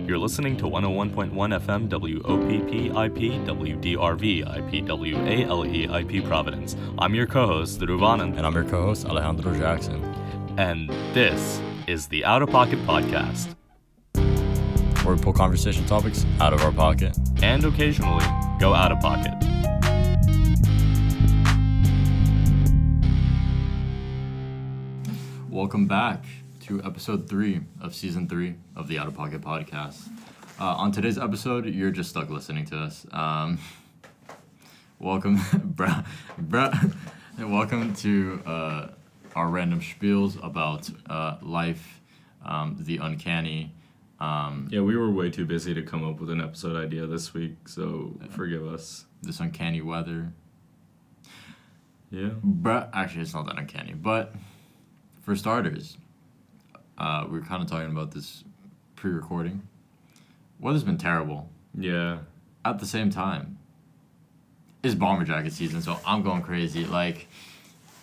You're listening to 101.1 FM WOPP-IP WDRV-IP WALE-IP Providence. I'm your co-host, Dhruv And I'm your co-host, Alejandro Jackson. And this is the Outta Pocket Podcast. Where we pull conversation topics out of our pocket. And occasionally, go out of pocket. Welcome back to episode 3 of season 3 of the Outta Pocket Podcast. On today's episode, you're just stuck listening to us. Welcome, welcome to our random spiels about life, the uncanny. Yeah, we were way too busy to come up with an episode idea this week, so forgive us. This uncanny weather. Yeah. Actually, it's not that uncanny, but for starters, we were kind of talking about this pre-recording. Weather's been terrible. Yeah. At the same time, it's bomber jacket season, so I'm going crazy. Like,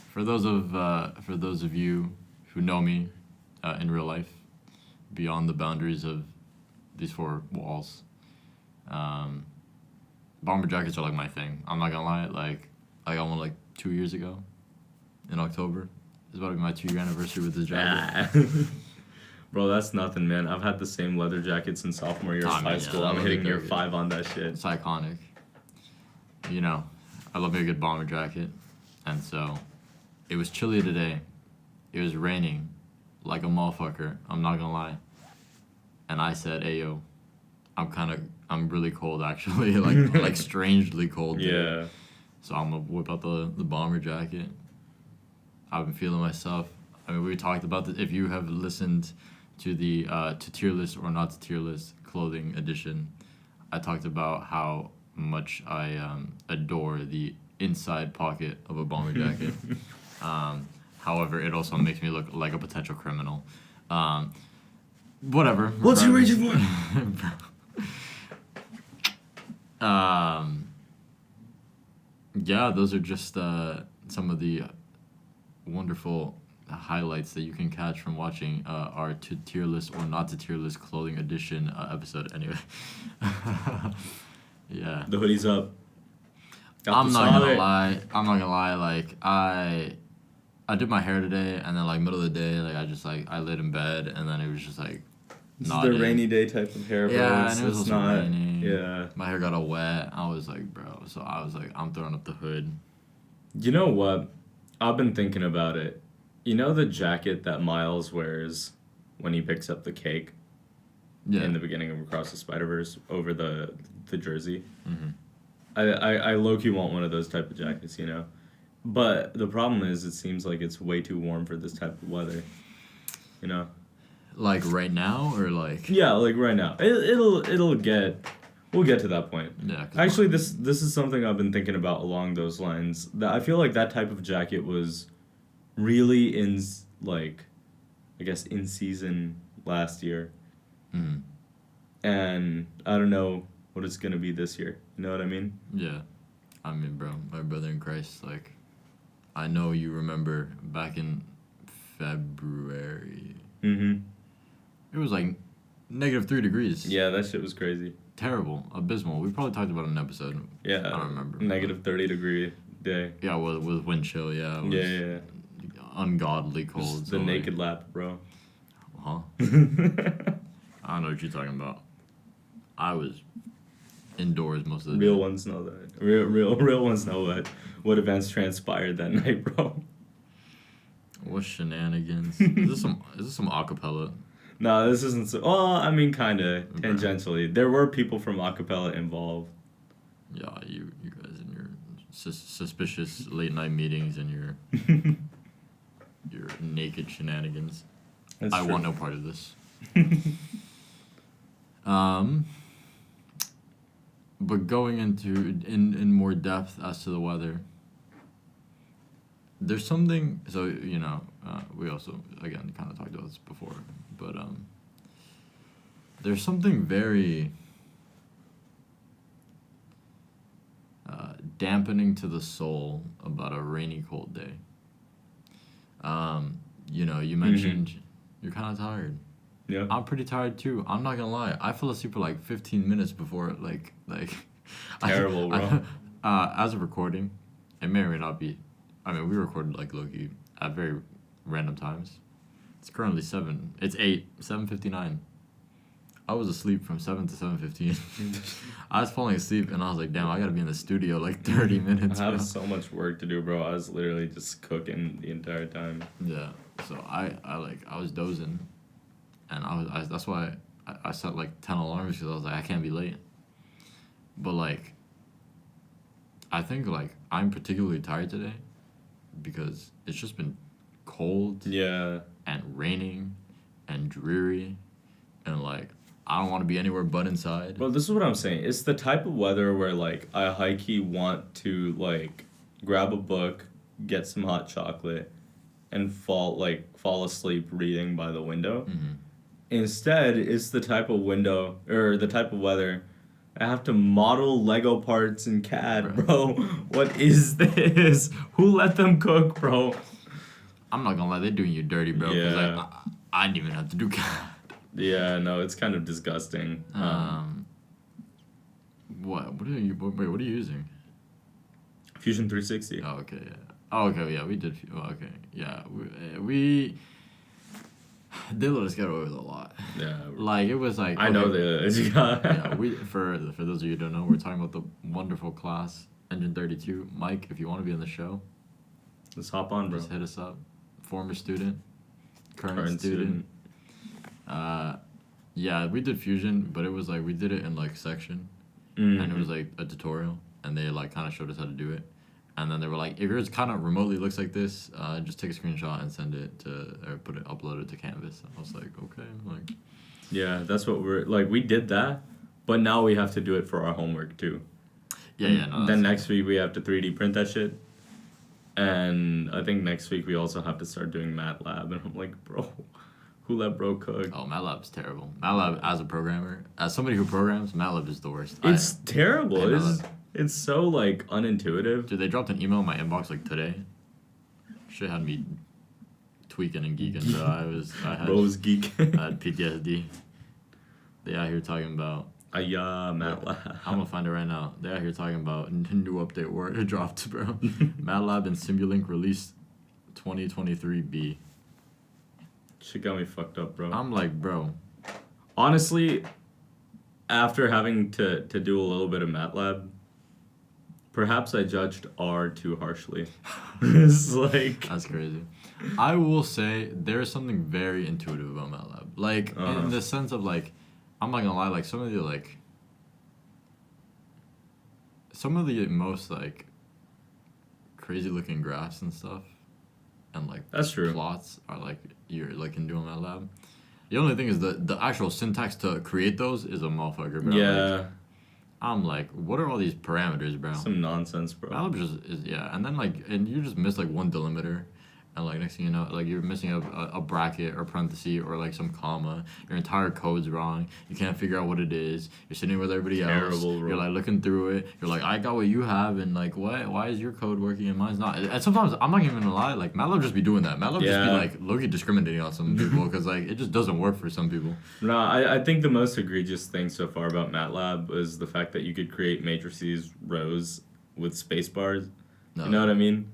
for those of you who know me in real life, beyond the boundaries of these four walls, bomber jackets are like my thing. I'm not gonna lie. Like I got one like 2 years ago, in October. It's about to be my 2-year anniversary with this jacket. Bro, that's nothing, man. I've had the same leather jacket since sophomore year of high school. I'm hitting year 5 on that shit. It's iconic. You know, I love me a good bomber jacket. And so, it was chilly today. It was raining like a motherfucker. I'm not gonna lie. And I said, hey, yo, I'm really cold, actually. like strangely cold today. Yeah. So I'm gonna whip out the bomber jacket. I've been feeling myself. I mean, we talked about this. If you have listened to the to tier list or not to tier list clothing edition, I talked about how much I adore the inside pocket of a bomber jacket. However, it also makes me look like a potential criminal. Whatever. What's he reaching for? Yeah, those are just some of the wonderful highlights that you can catch from watching our to tier list or not to tier list clothing edition episode. Anyway, yeah. The hoodie's up. I'm not gonna lie. Like I did my hair today, and then like middle of the day, like I laid in bed, and then it was just like. This is the rainy day type of hair, bro. Yeah, and it was also not raining. Yeah. My hair got all wet. I was like, bro. So I was like, I'm throwing up the hood. You know what? I've been thinking about it. You know the jacket that Miles wears when he picks up the cake? Yeah. In the beginning of Across the Spider-Verse over the jersey? Mm-hmm. I low-key want one of those type of jackets, you know? But the problem is it seems like it's way too warm for this type of weather, you know? Like right now, or like? Yeah, like right now. We'll get to that point. Yeah. Actually, this is something I've been thinking about along those lines. That I feel like that type of jacket was really in, like, I guess in season last year. Mm. And I don't know what it's gonna be this year. You know what I mean? Yeah. I mean, bro, my brother in Christ, like, I know you remember back in February. Mm-hmm. It was like -3 degrees. Yeah, that shit was crazy. Terrible. Abysmal. We probably talked about it in an episode. Yeah. I don't remember. -30-degre day. Yeah, with wind chill, yeah. It was Yeah. ungodly cold. Just so the naked lap, bro. Huh? I don't know what you're talking about. I was indoors most of the Real day. ones know that. Real ones know what events transpired that night, bro. What shenanigans? Is this some acapella? No, this isn't so... Well, I mean, kind of, Okay. tangentially. There were people from acapella involved. Yeah, you guys and your suspicious late night meetings and your naked shenanigans. That's I true. want no part of this. But going into in more depth as to the weather, there's something. So you know, we also again kind of talked about this before, but there's something very dampening to the soul about a rainy, cold day. You know, you mentioned you're kind of tired. Yeah. I'm pretty tired too. I'm not gonna lie. I fell asleep for like 15 minutes before like. Terrible, bro. As of recording, it may or may not be. I mean, we recorded like low-key at very random times. It's currently 7. It's 7:59. I was asleep from 7 to 7:15. I was falling asleep and I was like, damn, I gotta be in the studio like 30 minutes. I have so much work to do, bro. I was literally just cooking the entire time. Yeah. So I was dozing, and that's why I set like 10 alarms because I was like, I can't be late. But like, I think like I'm particularly tired today because it's just been cold. Yeah. And raining and dreary and like I don't want to be anywhere but inside. Well, this is what I'm saying. It's the type of weather where like I high-key want to like grab a book, get some hot chocolate, and fall asleep reading by the window. Mm-hmm. Instead, it's the type of weather I have to model Lego parts in CAD, bro. What is this? Who let them cook, bro? I'm not gonna lie, they're doing you dirty, bro. Yeah. Cause like, I didn't even have to do CAD. Yeah, no, it's kind of disgusting. What are you using? Fusion 360. Oh, okay, yeah. Oh, okay, yeah, we did. Oh, okay, yeah, we they let us get away with a lot. Yeah. Like, it was like... I know this. Yeah, for those of you who don't know, we're talking about the wonderful class, Engine 32. Mike, if you want to be on the show... Let's hop on, bro. Just hit us up. Former student. Current student. Yeah, we did Fusion, but it was like, we did it in like section. Mm-hmm. And it was like a tutorial. And they like kind of showed us how to do it. And then they were like, if yours kind of remotely looks like this, just take a screenshot and send it to, or upload it to Canvas. And I was like, okay. Like, yeah, that's what we did that, but now we have to do it for our homework too. Yeah. No, then next week we have to 3D print that shit. And I think next week we also have to start doing MATLAB. And I'm like, bro, who let bro cook? Oh, MATLAB's terrible. MATLAB, as a programmer, as somebody who programs, MATLAB is the worst. It's terrible. It's so, like, unintuitive. Dude, they dropped an email in my inbox, like, today. Shit had me tweaking and geeking, so I had... Bro's geek. I had PTSD. They out here talking about... MATLAB. I'm gonna find it right now. They out here talking about new update word it dropped, bro. MATLAB and Simulink released 2023B. Shit got me fucked up, bro. I'm like, bro. Honestly, after having to do a little bit of MATLAB, perhaps I judged R too harshly. It's like... That's crazy. I will say there's something very intuitive about MATLAB. Like, in the sense of, like, I'm not gonna lie, like, some of the most, like, crazy-looking graphs and stuff, and, like, that's true. Plots are, like, you're, like, can do on MATLAB. The only thing is the actual syntax to create those is a motherfucker, bro. Yeah. Like, I'm like, what are all these parameters, bro? Some nonsense, bro. MATLAB just is, yeah. And then, like, and you just miss, like, one delimiter. And, like, next thing you know, like, you're missing a bracket or parenthesis or, like, some comma. Your entire code's wrong. You can't figure out what it is. You're sitting with everybody else. Bro. You're, like, looking through it. You're like, I got what you have, and, like, why is your code working and mine's not? And sometimes, I'm not even gonna lie, like, MATLAB just be doing that. MATLAB just be, like, low-key discriminating on some people because, like, it just doesn't work for some people. No, I think the most egregious thing so far about MATLAB is the fact that you could create matrices rows with space bars. No. You know what I mean?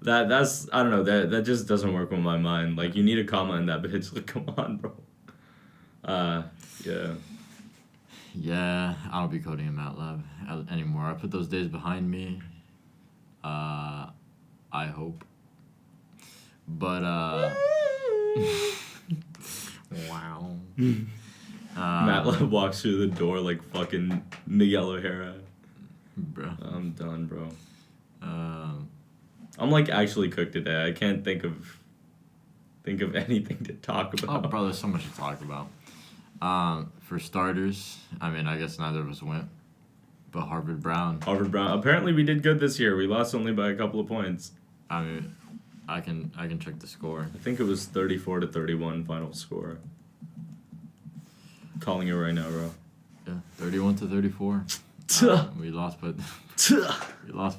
That's I don't know, that just doesn't work with my mind. Like, you need a comma in that bitch. Like, come on, bro. Yeah. Yeah, I don't be coding in MATLAB anymore. I put those days behind me. I hope. But wow. MATLAB walks through the door like fucking Miguel O'Hara. Bro. I'm done, bro. I'm like actually cooked today. I can't think of anything to talk about. Oh, bro, there's so much to talk about. For starters, I mean, I guess neither of us went, but Harvard Brown. Apparently, we did good this year. We lost only by a couple of points. I mean, I can check the score. I think it was 34-31 final score. Calling it right now, bro. Yeah, 31-34. We lost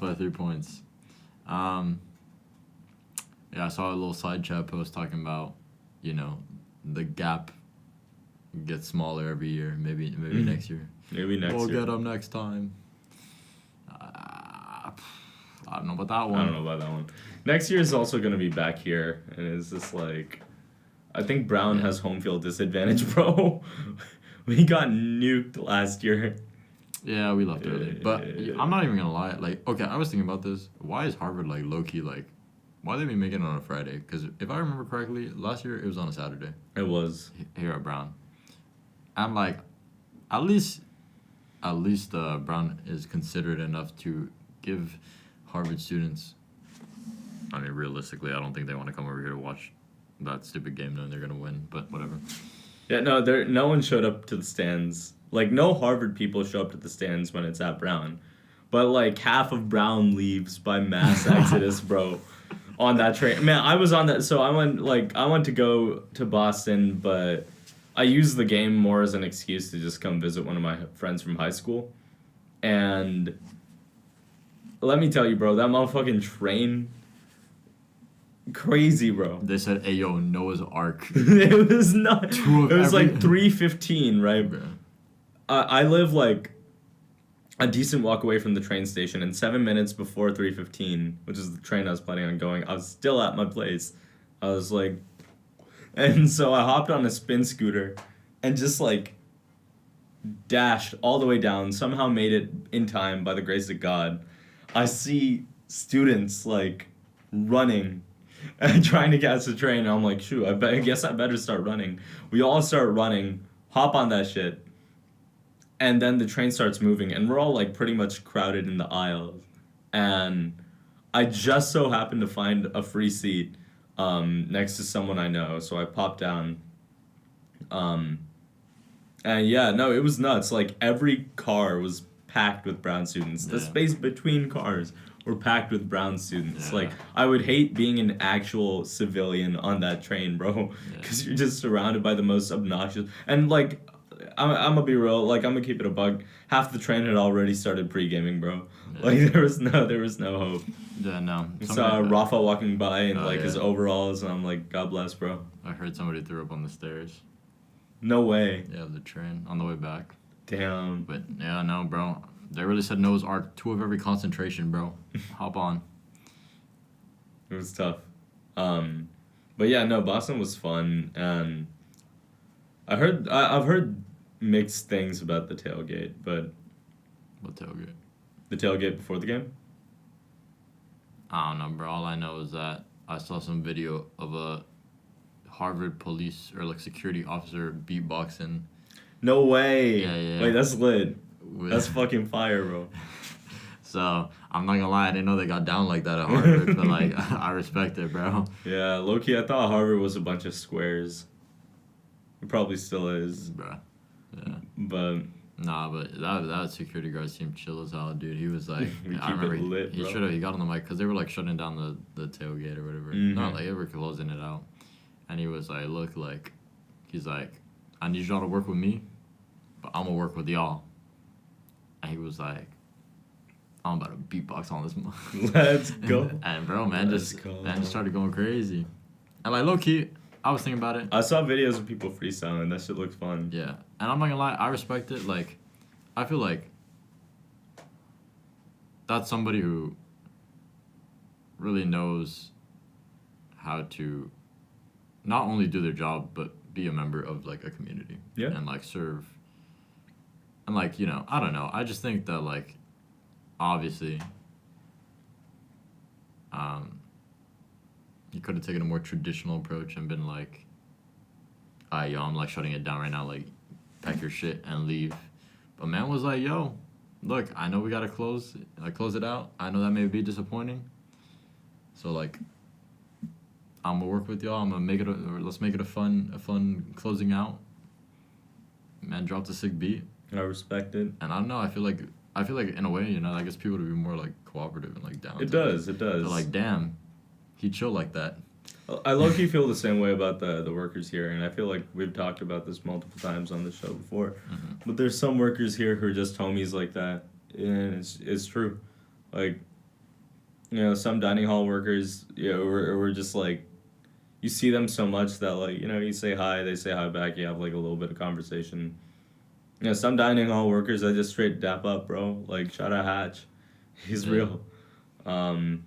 by 3 points. Yeah, I saw a little side chat post talking about, you know, the gap get smaller every year. Maybe next year. Maybe next we'll year. We'll get them next time. I don't know about that one. I don't know about that one. Next year is also going to be back here, and it's just like, I think Brown has home field disadvantage, bro. We got nuked last year. Yeah, we left early. But I'm not even going to lie. Like, okay, I was thinking about this. Why is Harvard, like, low-key, like, why they be making it on a Friday? Because if I remember correctly, last year it was on a Saturday. It was. Here at Brown. I'm like, at least Brown is considerate enough to give Harvard students, I mean, realistically, I don't think they want to come over here to watch that stupid game knowing they're going to win, but whatever. Yeah, no one showed up to the stands. Like, no Harvard people show up to the stands when it's at Brown. But, like, half of Brown leaves by mass exodus, bro, on that train. Man, I was on that, so I went to go to Boston, but I used the game more as an excuse to just come visit one of my friends from high school. And let me tell you, bro, that motherfucking train, crazy, bro. They said, "Hey, yo, Noah's Ark." It was not. It was like 3:15, right? Bro. I live like a decent walk away from the train station, and 7 minutes before 3:15, which is the train I was planning on going, I was still at my place. I was like, and so I hopped on a spin scooter, and just like dashed all the way down. Somehow made it in time by the grace of God. I see students like running and trying to catch the train. And I'm like, shoot, I guess I better start running. We all start running, hop on that shit, and then the train starts moving, and we're all like pretty much crowded in the aisles. And I just so happened to find a free seat next to someone I know, so I popped down. And yeah, no, it was nuts. Like, every car was packed with Brown students. The space between cars were packed with Brown students. Yeah. Like, I would hate being an actual civilian on that train, bro, because you're just surrounded by the most obnoxious. And like, I'm gonna be real. Like, I'm gonna keep it a bug. Half the train had already started pre-gaming, bro. Yeah. Like, there was no hope. Yeah, no. I saw Rafa walking by in his overalls, and I'm like, God bless, bro. I heard somebody threw up on the stairs. No way. Yeah, the train on the way back. Damn. But yeah, no, bro. They really said Noah's Ark, 2 of every concentration, bro. Hop on. It was tough. But yeah, no, Boston was fun, and I've heard mixed things about the tailgate, but What tailgate? The tailgate before the game? I don't know, bro. All I know is that I saw some video of a Harvard police or like security officer beatboxing. No way. Yeah. Wait, that's lit. That's fucking fire, bro. So, I'm not gonna lie, I didn't know they got down like that at Harvard, but like, I respect it, bro. Yeah, low-key, I thought Harvard was a bunch of squares. It probably still is. Bro. Yeah. But nah, but that security guard seemed chill as hell, dude. He was like, We I keep remember it lit, he got on the mic because they were like shutting down the tailgate or whatever. Mm-hmm. No, like they were closing it out, and he was like, look, like, he's like, I need y'all to work with me, but I'm gonna work with y'all. And he was like, I'm about to beatbox on this. Let's go. And bro, man just started going crazy. And like low key, I was thinking about it. I saw videos of people freestyling. That shit looked fun. Yeah, and I'm not gonna lie, I respect it. Like, I feel like that's somebody who really knows how to not only do their job but be a member of like a community. Yeah. And like serve. And like, you know, I don't know. I just think that like, obviously, you could have taken a more traditional approach and been like, alright, yo, I'm like shutting it down right now, like, pack your shit and leave. But man was like, yo, look, I know we gotta close it out. I know that may be disappointing. So like, I'm gonna work with y'all. I'm gonna let's make it a fun closing out. Man dropped a sick beat. I respect it. And I don't know, I feel like in a way, you know, I guess people to be more like cooperative and like down. It does. They're like, damn, he chill like that. I low-key feel the same way about the workers here, and I feel like we've talked about this multiple times on the show before. Mm-hmm. But there's some workers here who are just homies like that, and it's true. Like, you know, some dining hall workers, you know, we're just like, you see them so much that, like, you know, you say hi, they say hi back, you have, like, a little bit of conversation. You know, some dining hall workers, I just straight dap up, bro. Like, shout out Hatch. He's real. But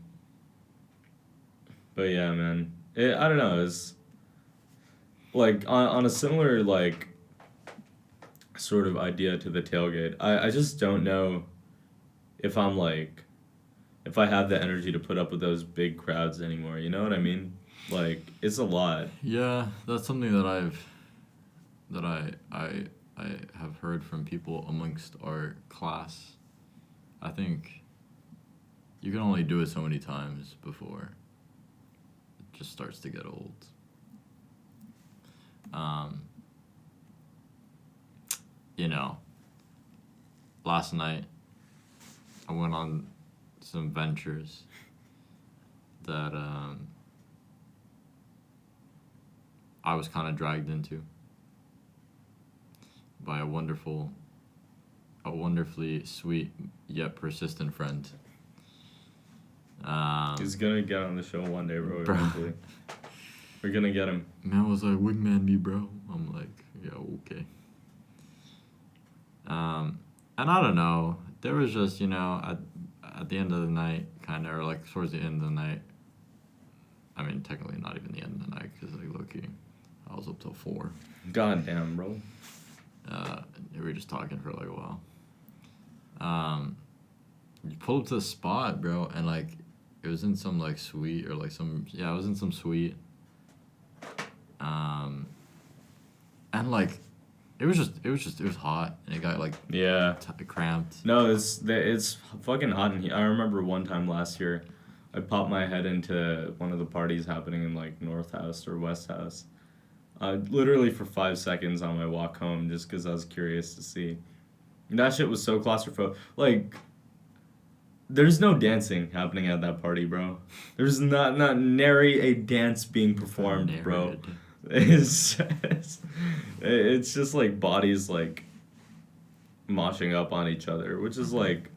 yeah, man. I don't know, it's, like, on a similar, like, sort of idea to the tailgate, I just don't know if I'm, like, if I have the energy to put up with those big crowds anymore, you know what I mean? Like, it's a lot. Yeah, that's something that I have heard from people amongst our class. I think you can only do it so many times before it just starts to get old. You know, last night I went on some ventures that I was kind of dragged into by a wonderfully sweet yet persistent friend. He's gonna get on the show one day, bro. Eventually. We're gonna get him. Man was like, wingman me, bro. I'm like, yeah, okay. And I don't know. There was just, you know, at the end of the night, kind of, or like towards the end of the night. I mean, technically not even the end of the night, because like low-key, I was up till 4. God damn, bro. We were just talking for like a while. You pulled up to the spot, bro, and like it was in some like suite or like some it was in some suite. And like it was hot, and it got like cramped. No, it's fucking hot in here. I remember one time last year, I popped my head into one of the parties happening in like North House or West House. Literally for 5 seconds on my walk home, just because I was curious to see. And that shit was so claustrophobic. Like, there's no dancing happening at that party, bro. There's not nary a dance being performed, bro. It's just like bodies like moshing up on each other, which is like,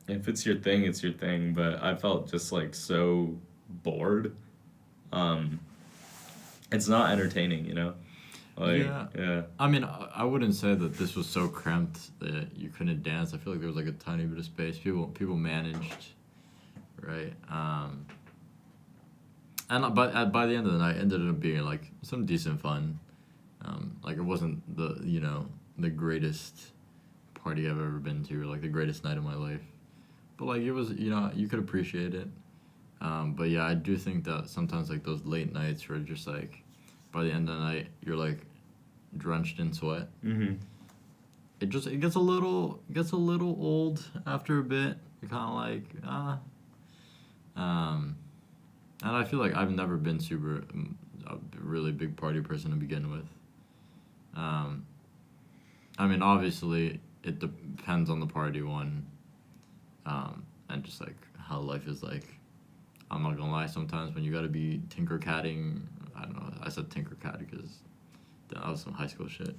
if it's your thing, it's your thing. But I felt just like so bored. It's not entertaining, you know? Like, yeah. I mean, I wouldn't say that this was so cramped that you couldn't dance. I feel like there was like a tiny bit of space. People managed, right? And by the end of the night, it ended up being like some decent fun. Like it wasn't the greatest party I've ever been to, or like the greatest night of my life, but like it was, you could appreciate it. But yeah, I do think that sometimes like those late nights where just like by the end of the night you're like drenched in sweat. Mm-hmm. It gets a little old after a bit. You're kind of like and I feel like I've never been a really big party person to begin with. I mean, obviously it depends on the party one, and just like how life is like. I'm not gonna lie, sometimes when you gotta be tinker-catting, I don't know, I said tinker-cat because that was some high school shit.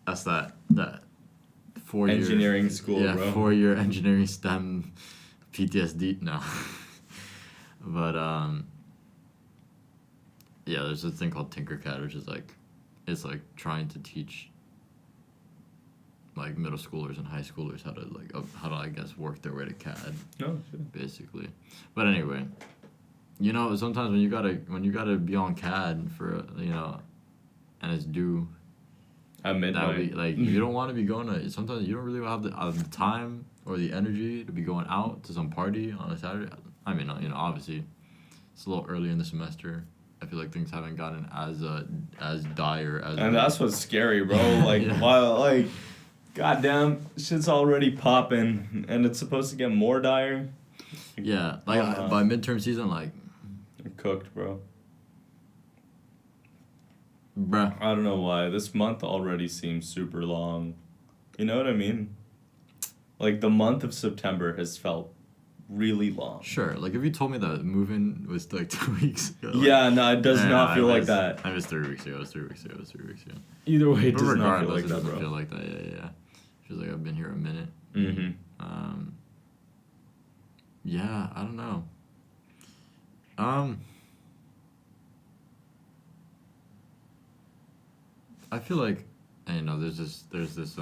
That's that 4-year... Engineering school, bro. 4-year engineering STEM PTSD, no. But, yeah, there's this thing called tinker-cat, which is like, it's like trying to teach like middle schoolers and high schoolers how to I guess work their way to CAD. No, sure. Basically. But anyway, sometimes when you gotta be on CAD for and it's due at midnight. Like you don't want to be going to. Sometimes you don't really have the time or the energy to be going out to some party on a Saturday. I mean, obviously, it's a little early in the semester. I feel like things haven't gotten as dire as. And that's what's scary, bro. Like while goddamn, shit's already popping, and it's supposed to get more dire. Yeah, like by midterm season, like. You're cooked, bro. Bruh. I don't know why. This month already seems super long. You know what I mean? Like, the month of September has felt really long. Sure. Like, if you told me that move-in was, like, 2 weeks ago. Yeah, no, it does not feel like that. I was 3 weeks ago. Either way, it does not feel like that, bro. It doesn't feel like that, yeah. It feels like I've been here a minute. Mm-hmm. Yeah, I don't know. I feel like, you know, there's this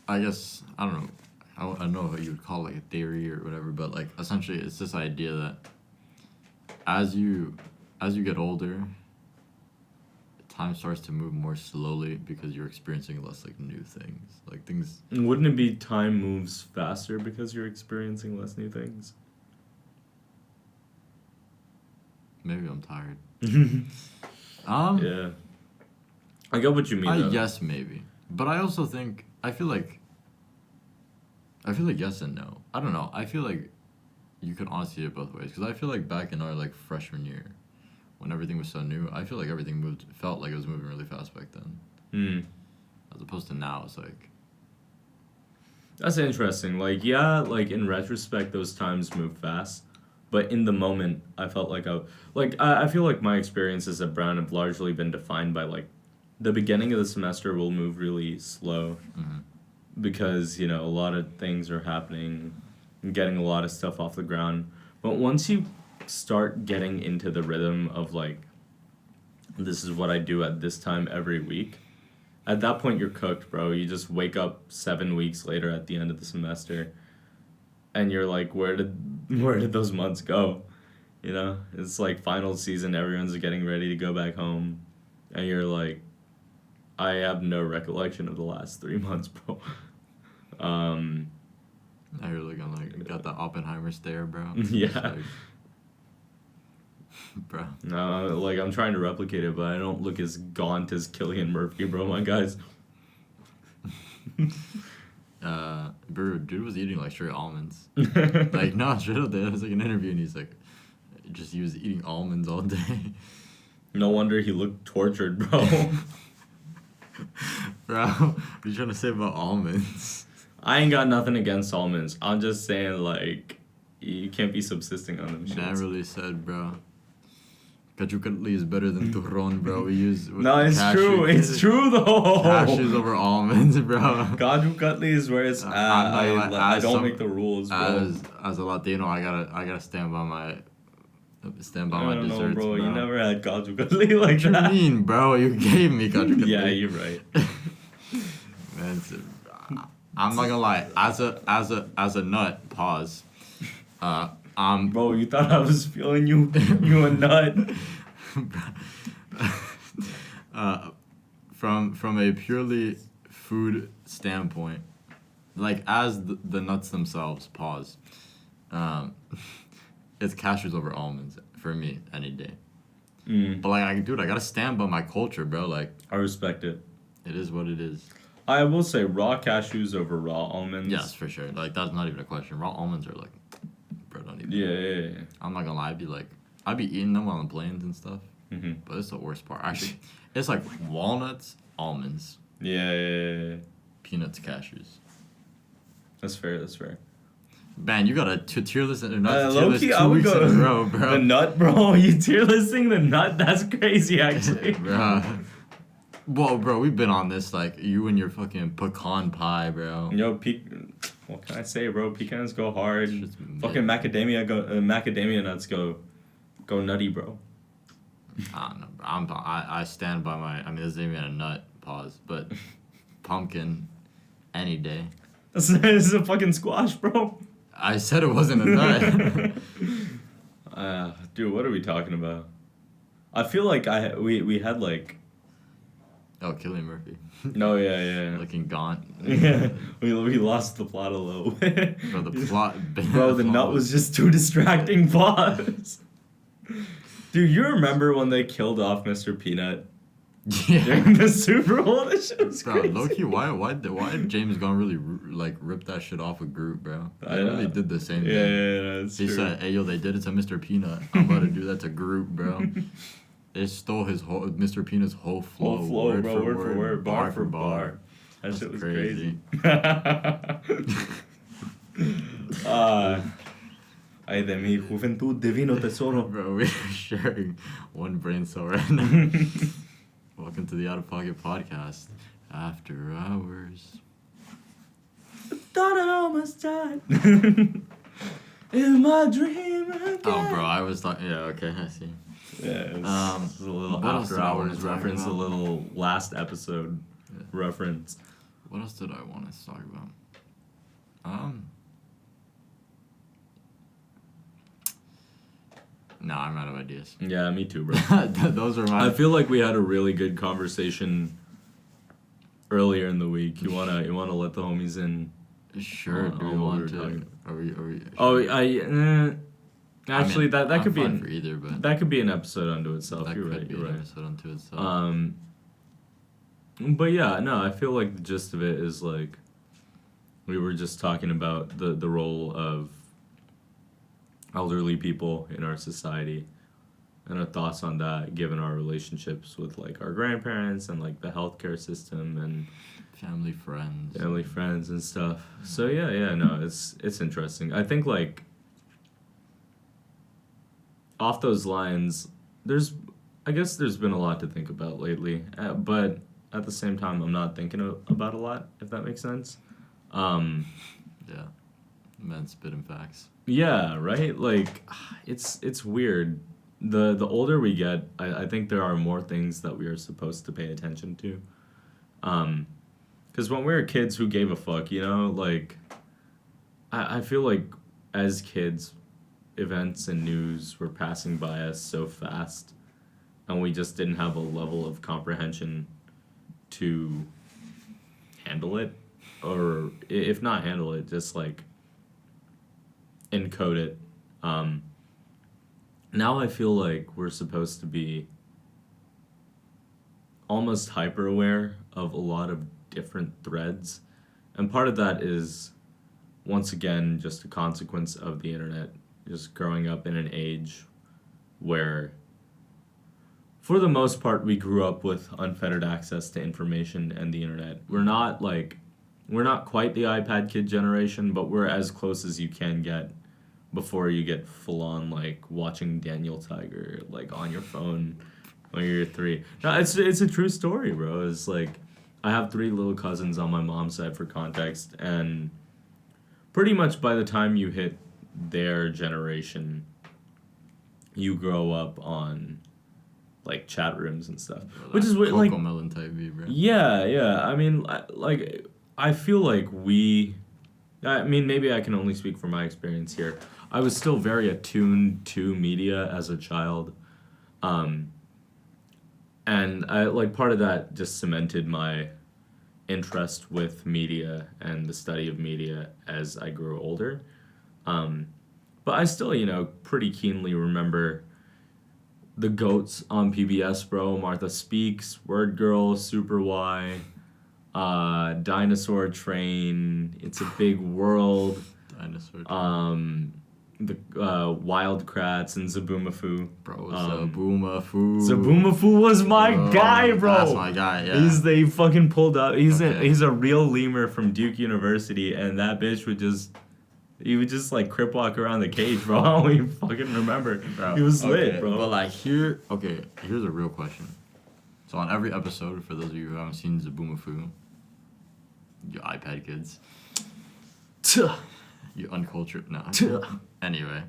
I guess, I don't know, I don't know what you would call it, like a theory or whatever, but like essentially it's this idea that as you get older, time starts to move more slowly because you're experiencing less like new things, like things. Wouldn't it be time moves faster because you're experiencing less new things? Maybe I'm tired. Yeah, I get what you mean. Yes, maybe, but I also think I feel like yes and no. I don't know. I feel like you could honestly do it both ways, because I feel like back in our like freshman year, when everything was so new, I feel like everything felt like it was moving really fast back then. As opposed to now, it's like. That's interesting. Like, yeah, like in retrospect, those times move fast, but in the moment, I felt like I feel like my experiences at Brown have largely been defined by like, the beginning of the semester will move really slow, because you know a lot of things are happening, and getting a lot of stuff off the ground. But once you start getting into the rhythm of like, this is what I do at this time every week, at that point you're cooked, bro. You just wake up 7 weeks later at the end of the semester and you're like, where did those months go? You know, it's like final season, everyone's getting ready to go back home, and you're like, I have no recollection of the last 3 months, bro. Now you're looking like you got the Oppenheimer stare, bro. Yeah. Like, bro. No, like I'm trying to replicate it, but I don't look as gaunt as Cillian Murphy, bro. My guys. Bro, dude was eating like straight almonds. Like, no, straight up, there was like an interview, and he's like, he was eating almonds all day. No wonder he looked tortured, bro. Bro, what are you trying to say about almonds? I ain't got nothing against almonds. I'm just saying, like, you can't be subsisting on them shits. Man really said, bro. Kaju Katli is better than turron, bro. We use no, it's true. It's true though. Cashews over almonds, bro. Kaju Katli is where it's at. I don't make the rules, bro. As a Latino, I gotta stand by my desserts. I don't know, bro. You never had Kaju Katli like that. What do you mean, bro? You gave me Kaju Katli. Yeah, you're right. Man, I'm not gonna lie. As a nut, pause. Bro, you thought I was feeling you a nut. From a purely food standpoint, like as the nuts themselves, pause. It's cashews over almonds for me any day. But like, I gotta stand by my culture, bro. Like, I respect it. It is what it is. I will say raw cashews over raw almonds. Yes, for sure. Like, that's not even a question. Raw almonds are like, bro, don't even. Yeah. I'm not gonna lie. I'd be eating them on the planes and stuff. But it's the worst part. Actually, it's like walnuts, almonds. Yeah. Peanuts, cashews. That's fair. Man, you got a tier list and not tier list low-key, 2 weeks in a row, bro. The nut, bro. You tier listing the nut? That's crazy, actually. Bro. Well, bro, we've been on this, like, you and your fucking pecan pie, bro. Yo, what can I say, bro? Pecans go hard. Fucking macadamia nuts go nutty, bro. I don't know, bro. I stand by my, this isn't even a nut, pause, but pumpkin, any day. This is a fucking squash, bro. I said it wasn't a nut. Dude, what are we talking about? I feel like we had like. Oh, Cillian Murphy. No, yeah. Looking gaunt. Yeah, we lost the plot a little bit. Bro, the plot. Bro, the nut was just too distracting. Pause. Dude, you remember when they killed off Mr. Peanut? Yeah. During the Super Bowl? That shit was crazy. Bro, low-key, why did James Gunn really, like, rip that shit off a group, bro? They really did the same thing. Yeah, that's true. He said, hey, yo, they did it to Mr. Peanut. I'm about to do that to Group, bro. They stole Mr. Peanut's whole flow. Word for word, bar for bar. That shit was crazy. Ay de mi juventud divino tesoro. Bro, we're sharing one brain cell right now. Welcome to the Outta Pocket Podcast. After hours. I thought I almost died. In my dream again. Oh, bro, I was talking. Yeah, okay, I see. Yeah, it's a little after hours reference, a little last episode reference. What else did I want to talk about? No, I'm out of ideas. Yeah, me too, bro. Those are my. I feel like we had a really good conversation earlier in the week. You wanna let the homies in? Sure. Do you want to? Are we? Oh, actually, that could be for either, but that could be an episode unto itself. You're right. An episode unto itself. But yeah, no, I feel like the gist of it is like we were just talking about the role of elderly people in our society and our thoughts on that, given our relationships with like our grandparents and like the healthcare system and family friends and stuff. So no, it's interesting. I think like off those lines, there's been a lot to think about lately, but at the same time, I'm not thinking about a lot, if that makes sense. Yeah, men spitting facts. Yeah, right. Like, it's weird. The older we get, I think there are more things that we are supposed to pay attention to. Because when we were kids, who gave a fuck? You know, like, I feel like as kids, events and news were passing by us so fast, and we just didn't have a level of comprehension to handle it, or if not handle it, just like encode it. Now I feel like we're supposed to be almost hyper aware of a lot of different threads, and part of that is once again just a consequence of the internet, just growing up in an age where for the most part we grew up with unfettered access to information and the internet. We're not quite the iPad kid generation, but we're as close as you can get before you get full on like watching Daniel Tiger like on your phone when you're 3. No, it's a true story, bro. It's like I have 3 little cousins on my mom's side for context, and pretty much by the time you hit their generation, you grow up on like chat rooms and stuff, which is what, like Melon type V, bro. Yeah. I mean, like I feel like maybe I can only speak from my experience here. I was still very attuned to media as a child, and I like part of that just cemented my interest with media and the study of media as I grew older. But I still, pretty keenly remember the GOATs on PBS, bro. Martha Speaks, Word Girl, Super Y, Dinosaur Train, It's a Big World, Dinosaur Train. The Wild Kratts and Zaboomafoo. Bro, Zaboomafoo. Zaboomafoo was my guy, bro. That's my guy, yeah. They fucking pulled up. He's a real lemur from Duke University, and that bitch would just like crip walk around the cage, bro. I don't even fucking remember. Bro, he was lit, bro. But like here's a real question. So on every episode, for those of you who haven't seen Zaboomafoo, you iPad kids, you uncultured, nah. Anyway,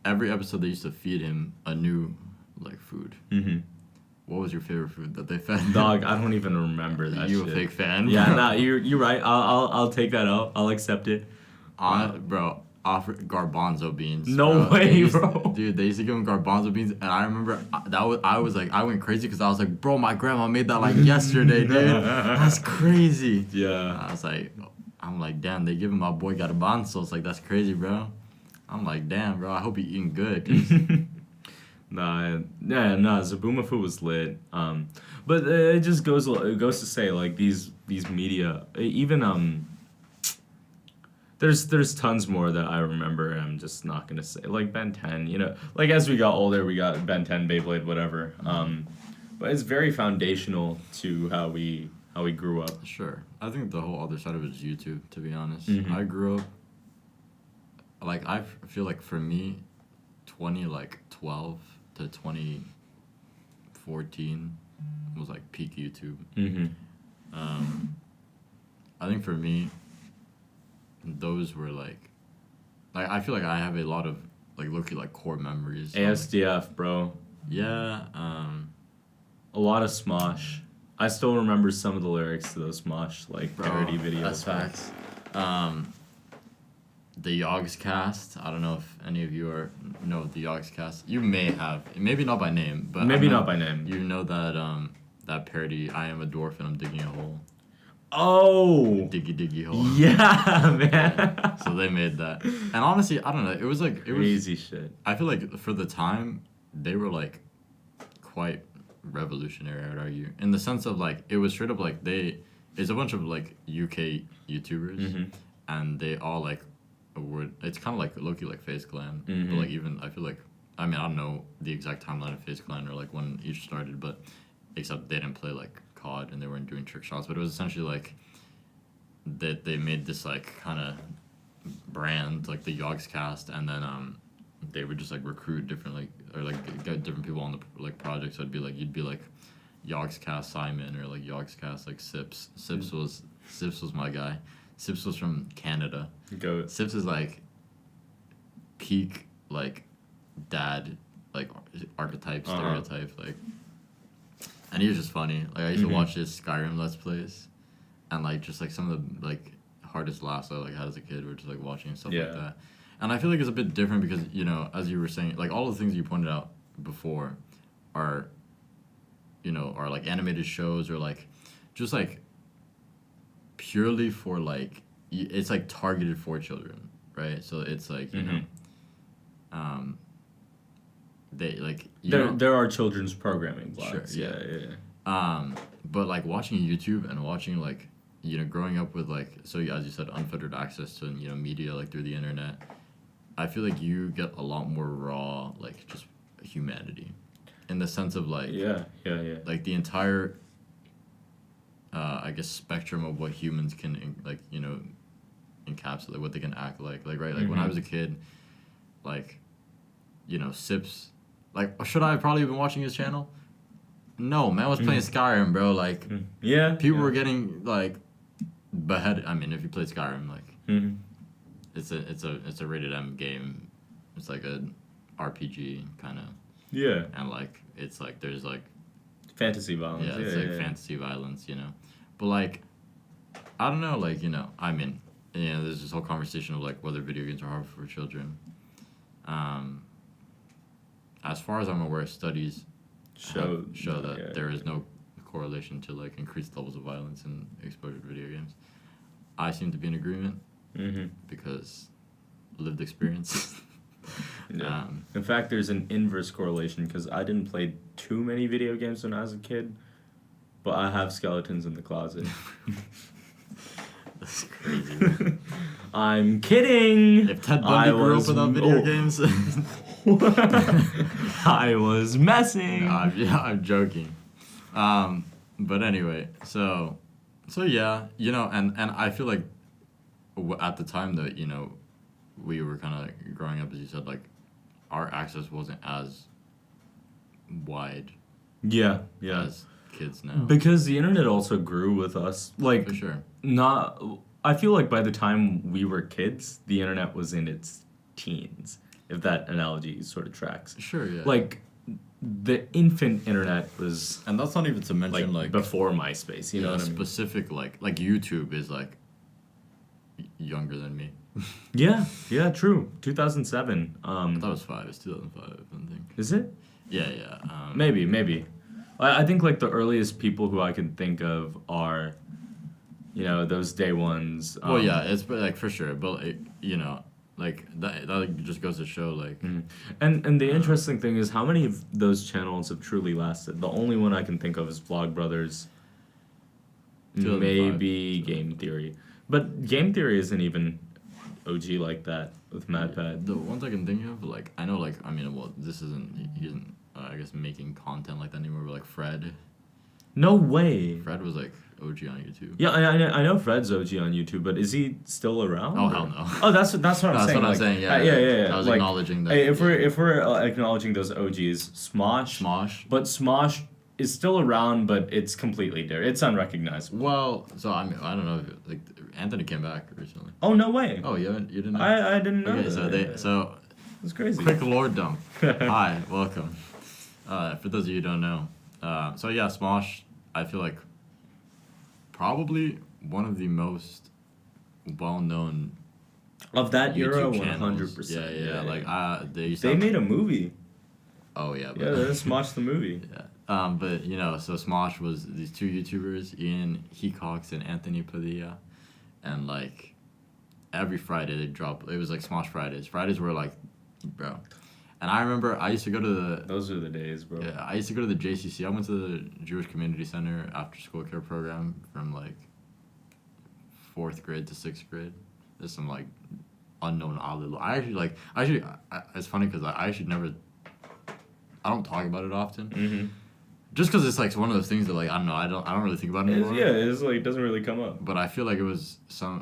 every episode they used to feed him a new like food. Mm-hmm. What was your favorite food that they fed him? Dog, I don't even remember that. You a fake fan? Yeah, nah, you're right. I'll take that out. I'll accept it. Bro, offer garbanzo beans. No way, bro. Dude, they used to give him garbanzo beans, and I remember I went crazy because I was like, bro, my grandma made that like yesterday, dude. That's crazy. Yeah. I'm like, damn, they giving my boy garbanzo. It's like, that's crazy, bro. I'm like, damn, bro, I hope you're eating good. Zaboomafoo was lit. But it just goes to say like these media, even there's tons more that I remember, and I'm just not gonna say, like Ben 10, like as we got older we got Ben 10, Beyblade, whatever. But it's very foundational to how we grew up. Sure. I think the whole other side of it is YouTube, to be honest. Mm-hmm. I grew up, like, I feel like for me, 2012 to 2014 was like peak YouTube. Mm-hmm. I think for me, those were like I feel like I have a lot of look-y, like, core memories. ASDF, bro. Yeah, a lot of Smosh. I still remember some of the lyrics to those Smosh, like, parody videos. That's facts. The Yogs cast. I don't know if any of you know the Yogs cast. You may have, maybe not by name, but maybe not by name. You know that that parody. I am a dwarf and I'm digging a hole. Oh. Diggy hole. Yeah, man. Yeah. So they made that, and honestly, I don't know. It was crazy shit. I feel like for the time, they were like quite revolutionary. I would argue, in the sense of like it was straight up like it's a bunch of like UK YouTubers, and they all like. It's kind of like low-key like FaZe Clan, but like even I feel like I don't know the exact timeline of FaZe Clan or like when each started, but except they didn't play like COD and they weren't doing trick shots, but it was essentially like that they made this like kind of brand like the Yogs cast, and then they would just like recruit different like or like get different people on the like project. So it'd be like you'd be like Yogs cast Simon or like Yogs cast like Sips. Sips was my guy. Sips was from Canada. Go. Sips is like peak like dad like archetype stereotype like, and he was just funny. Like I used to watch his Skyrim Let's Plays, and like just like some of the like hardest laughs I like had as a kid were just like watching stuff like that. And I feel like it's a bit different because as you were saying, like all the things you pointed out before are are like animated shows or like just like purely for like it's like targeted for children, right? So it's like they like there are children's programming blocks. Sure, yeah. But like watching YouTube and watching like growing up with like as you said unfettered access to media like through the internet, I feel like you get a lot more raw like just humanity, in the sense of like like the entire I guess spectrum of what humans can like encapsulate, what they can act like right, like when I was a kid, like Sips, like should I have probably been watching his channel? No, man was playing Skyrim, bro. Like people were getting like beheaded. I mean, if you played Skyrim, like it's a rated M game. It's like a RPG kind of and like it's like there's like fantasy violence. Yeah, it's like fantasy violence, But like, I don't know, like, I mean, there's this whole conversation of like whether video games are harmful for children. As far as I'm aware, studies show that there is no correlation to like increased levels of violence and exposure to video games. I seem to be in agreement because lived experience. In fact, there's an inverse correlation because I didn't play too many video games when I was a kid, but I have skeletons in the closet. That's crazy. I'm kidding. If Ted Bundy grew up without video games, I was messing. I'm joking. But anyway, so yeah, and I feel like at the time that we were kind of like growing up, as you said, like our access wasn't as wide. As kids now. Because the internet also grew with us. Like, for sure. I feel like by the time we were kids, the internet was in its teens. If that analogy sort of tracks. Sure, yeah. Like, the infant internet was, and that's not even to mention like before MySpace. You know what I mean? Specific like YouTube is like younger than me. Yeah, true. 2007. I thought it was 5. It's 2005, I think. Is it? Yeah. Maybe. I think like the earliest people who I can think of are, those day ones. Well, yeah, it's like for sure, but like that just goes to show like. And the interesting thing is how many of those channels have truly lasted. The only one I can think of is Vlogbrothers. Maybe Game Theory, but Game Theory isn't even OG like that with MadPad. The ones I can think of, like I know, like I mean, well, he isn't I guess making content like that anymore. But like Fred. No way. Fred was like OG on YouTube. Yeah, I know Fred's OG on YouTube, but is he still around? Oh hell no. Oh, that's what I'm saying. That's what I'm saying. Yeah. I was like, acknowledging that. Hey, if we're acknowledging those OGs, Smosh. But Smosh is still around, but it's completely different. It's unrecognizable. Well, so I mean, I don't know. Like Anthony came back recently. Oh no way. Oh, you didn't know? I didn't know. Okay, that. so It's crazy. Quick lore dump. Hi, welcome. For those of you who don't know. So yeah, Smosh, I feel like probably one of the most well-known of that YouTube era, channels. 100%. Yeah. Like they made a movie. Oh yeah. But, yeah, they Smosh the movie. Yeah. But you know, so Smosh was these two YouTubers, Ian Hecox and Anthony Padilla, and like every Friday they drop. It was like Smosh Fridays. Fridays were like, bro. And I remember I used to go to the... Those are the days, bro. Yeah, I used to go to the JCC. I went to the Jewish Community Center after school care program from, like, 4th grade to 6th grade. There's some, like, unknown Ali. It's funny because I actually never... I don't talk about it often. Mm-hmm. Just because it's, like, one of those things that, like, I don't know, I don't really think about it anymore. It's, like, it doesn't really come up. But I feel like it was I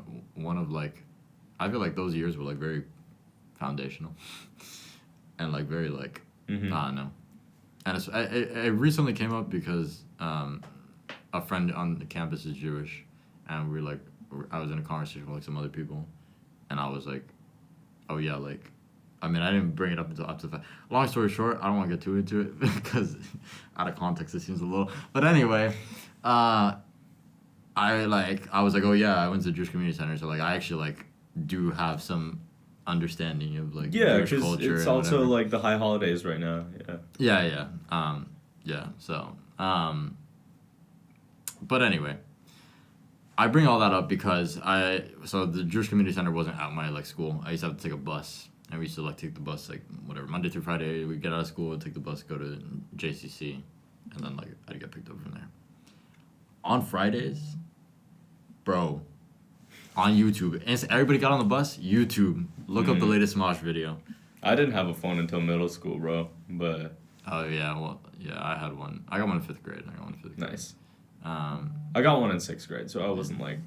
feel like those years were, like, very foundational. And like very like I don't know, and it recently came up because a friend on the campus is Jewish, and I was in a conversation with like some other people, and I was like, oh yeah, like, I mean I didn't bring it up until after the fact. Long story short, I don't want to get too into it because out of context it seems a little. But anyway, I was like, oh yeah, I went to the Jewish Community Center, so like I actually like do have some understanding of like Jewish culture. It's also whatever. Like the high holidays right now. So but anyway, I bring all that up because the Jewish Community Center wasn't at my like school. I used to have to take a bus, and we used to like take the bus like whatever Monday through Friday. We'd get out of school, take the bus, go to JCC, and then like I'd get picked up from there. On Fridays, bro. On YouTube. And everybody got on the bus, YouTube. Look up the latest Smosh video. I didn't have a phone until middle school, bro. But... Oh, yeah. Well, yeah, I had one. I got one in 5th grade. Nice. I got one in 6th grade, so I wasn't, like,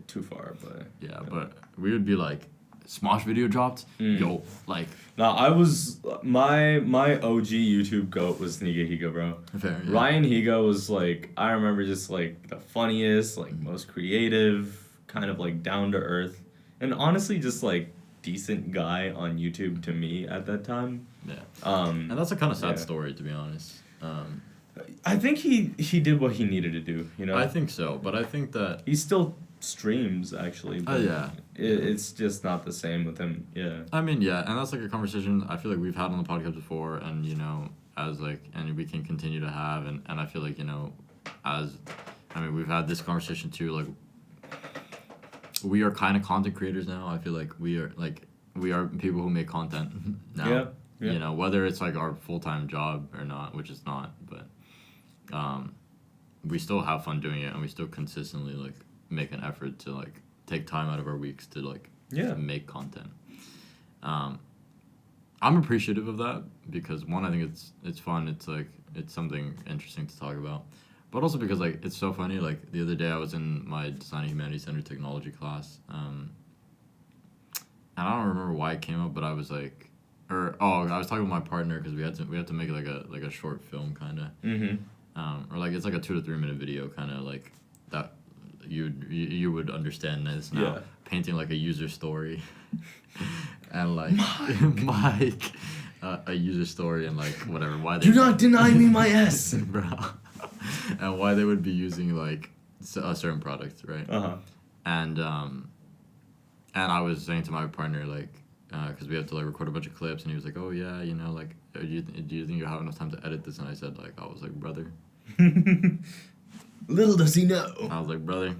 too far, but... Yeah, but we would be, like, Smosh video dropped? Yo, like... No, I was... My OG YouTube goat was Niga Higa, bro. Fair, yeah. Ryan Higa was, like... I remember just, like, the funniest, like, most creative... kind of like down to earth and honestly just like decent guy on YouTube to me at that time. Yeah. And that's a kind of sad story, to be honest. I think he did what he needed to do, you know. I think so, but I think that he still streams actually. But it's just not the same with him. Yeah. I mean, yeah, and that's like a conversation I feel like we've had on the podcast before, and you know, as like, and we can continue to have, and I feel like, you know, we've had this conversation too, like. We are kind of content creators now. I feel like we are people who make content now. Yeah. You know, whether it's like our full-time job or not, which is not, but we still have fun doing it, and we still consistently like make an effort to like take time out of our weeks to like to make content. I'm appreciative of that because one, I think it's fun. It's like it's something interesting to talk about. But also because, like, it's so funny, like, the other day I was in my Design Humanities Center technology class, and I don't remember why it came up, but I was like, I was talking with my partner because we had to make, like a short film, kind of. Mm-hmm. Or, like, it's like a 2 to 3 minute video, kind of, like, that you would understand this now. Yeah. Painting, like, a user story. And, like, Mike, a user story and, like, whatever. Why they... Do not deny me my S! Bro. And why they would be using like a certain product, right? And I was saying to my partner like, because we have to like record a bunch of clips, and he was like, "Oh yeah, you know, like, do you think you have enough time to edit this?" And I said like, I was like, brother. Little does he know. I was like, brother,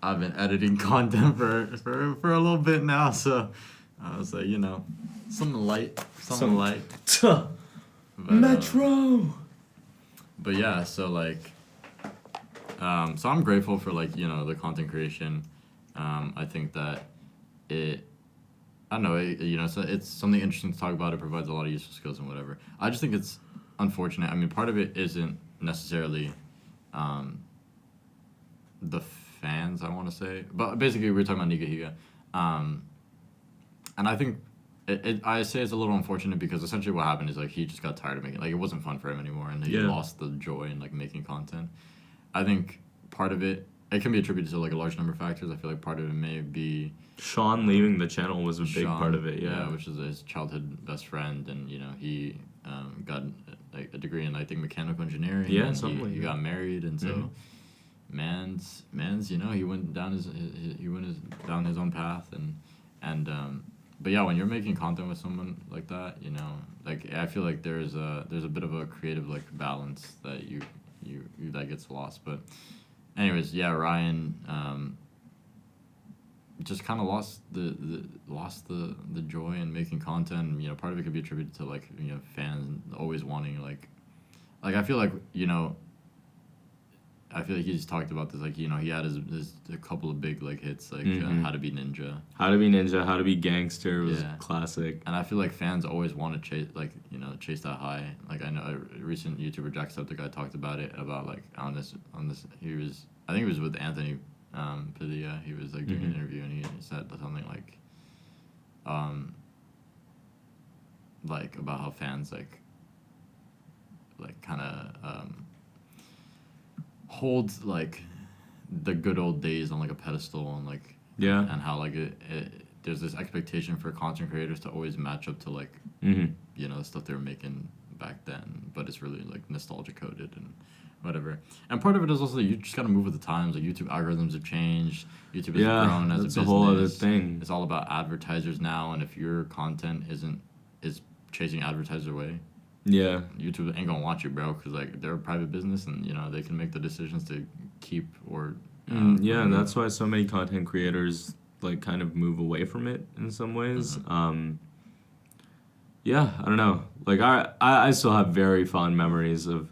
I've been editing content for a little bit now, so I was like, you know, something light. But, Metro. But yeah, so like, so I'm grateful for like, you know, the content creation. I think that I don't know, you know, so it's something interesting to talk about. It provides a lot of useful skills and whatever. I just think it's unfortunate. I mean, part of it isn't necessarily the fans, I want to say. But basically, we were talking about Niga Higa. And I think I say it's a little unfortunate because essentially what happened is like he just got tired of making, like, it wasn't fun for him anymore, and he lost the joy in like making content. I think part of it it can be attributed to like a large number of factors. I feel like part of it may be Sean leaving the channel was a big part of it. Yeah, which is his childhood best friend, and he got like a degree in I think mechanical engineering. Yeah, and something like he that. got married, and so man's he went down down his own path, and but yeah, when you're making content with someone like that, like I feel like there's a bit of a creative like balance that you that gets lost. But anyways, yeah, Ryan just kind of lost the joy in making content. Part of it could be attributed to like fans always wanting like I feel like he just talked about this, like, he had his a couple of big, like, hits, like, How to Be Ninja. How to Be Ninja, How to Be Gangster was classic. And I feel like fans always want to chase that high. Like, I know a recent YouTuber, Jacksepticeye, talked about it, about, like, on this, I think it was with Anthony Padilla. He was, like, doing an interview, and he said something like about how fans, like kind of, holds like the good old days on like a pedestal, and like and how like it there's this expectation for content creators to always match up to like the stuff they were making back then, but it's really like nostalgia coded and whatever. And part of it is also you just gotta move with the times. Like YouTube algorithms have changed. YouTube has grown as a business. That's a whole other thing. It's all about advertisers now, and if your content is chasing advertisers away, YouTube ain't gonna watch you, bro, because like they're a private business, and they can make the decisions to keep or and that's why so many content creators like kind of move away from it in some ways. I don't know, like I still have very fond memories of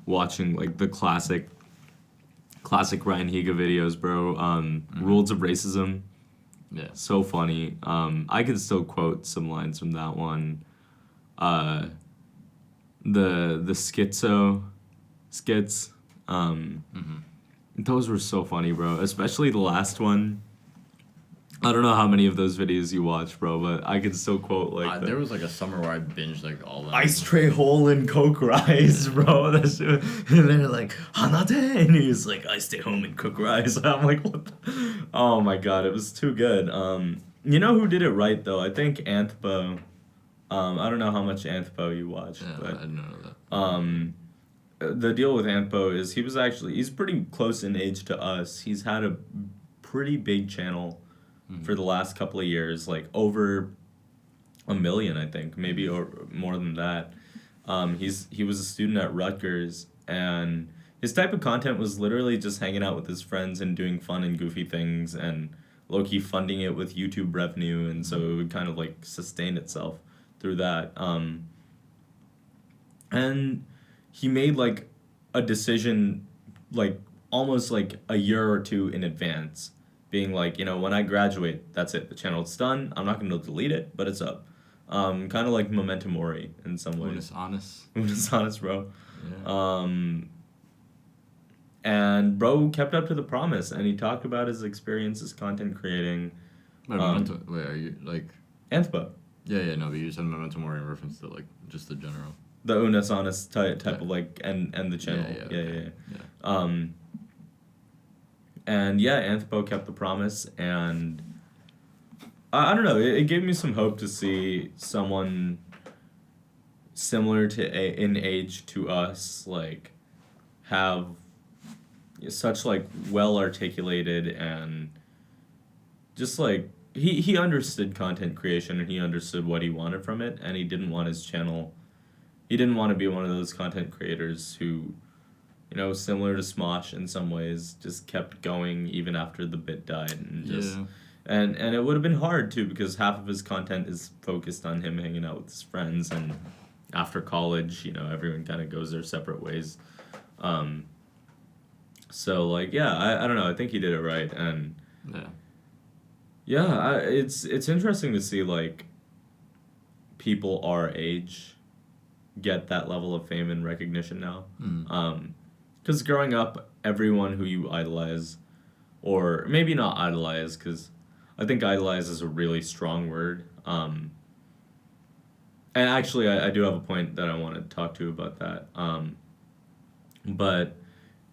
watching like the classic Ryan Higa videos, bro. Rules of Racism, so funny. I could still quote some lines from that one. The schizo skits, those were so funny, bro, especially the last one. I don't know how many of those videos you watched, bro, but I could still quote like there was like a summer where I binged like all of them. Ice tray hole in Coke rice, bro. That's, and they're like Hanate, and he's like, I stay home and cook rice. I'm like, what oh my god, it was too good. You know who did it right though? I think Anthpo. I don't know how much Anthpo you watched, but I didn't know that. The deal with Anthpo is he's pretty close in age to us. He's had a pretty big channel for the last couple of years, like over 1 million, I think, maybe or more than that. He was a student at Rutgers, and his type of content was literally just hanging out with his friends and doing fun and goofy things, and low-key funding it with YouTube revenue, and so it would kind of like sustain itself through that. And he made like a decision like almost like a year or two in advance, being like, when I graduate, that's it, the channel's done, I'm not going to delete it, but it's up. Kind of like Memento Mori in some ways. When it's honest, bro. Yeah. And bro kept up to the promise, and he talked about his experiences content creating. Wait, are you like Anthpo? Yeah, no, but you said Memento Mori in reference to like just the general. The Unas Honest type of like and the channel. Yeah. And Anthpo kept the promise, and I don't know, it gave me some hope to see someone similar to in age to us like have such like well articulated and just like he understood content creation, and he understood what he wanted from it, and he didn't want his channel. He didn't want to be one of those content creators who, similar to Smosh in some ways, just kept going even after the bit died, and just and it would have been hard too, because half of his content is focused on him hanging out with his friends, and after college, everyone kind of goes their separate ways. So like I don't know, I think he did it right, and it's interesting to see like people our age get that level of fame and recognition now. Because growing up, everyone who you idolize, or maybe not idolize, because I think idolize is a really strong word. And actually, I do have a point that I want to talk to about that. But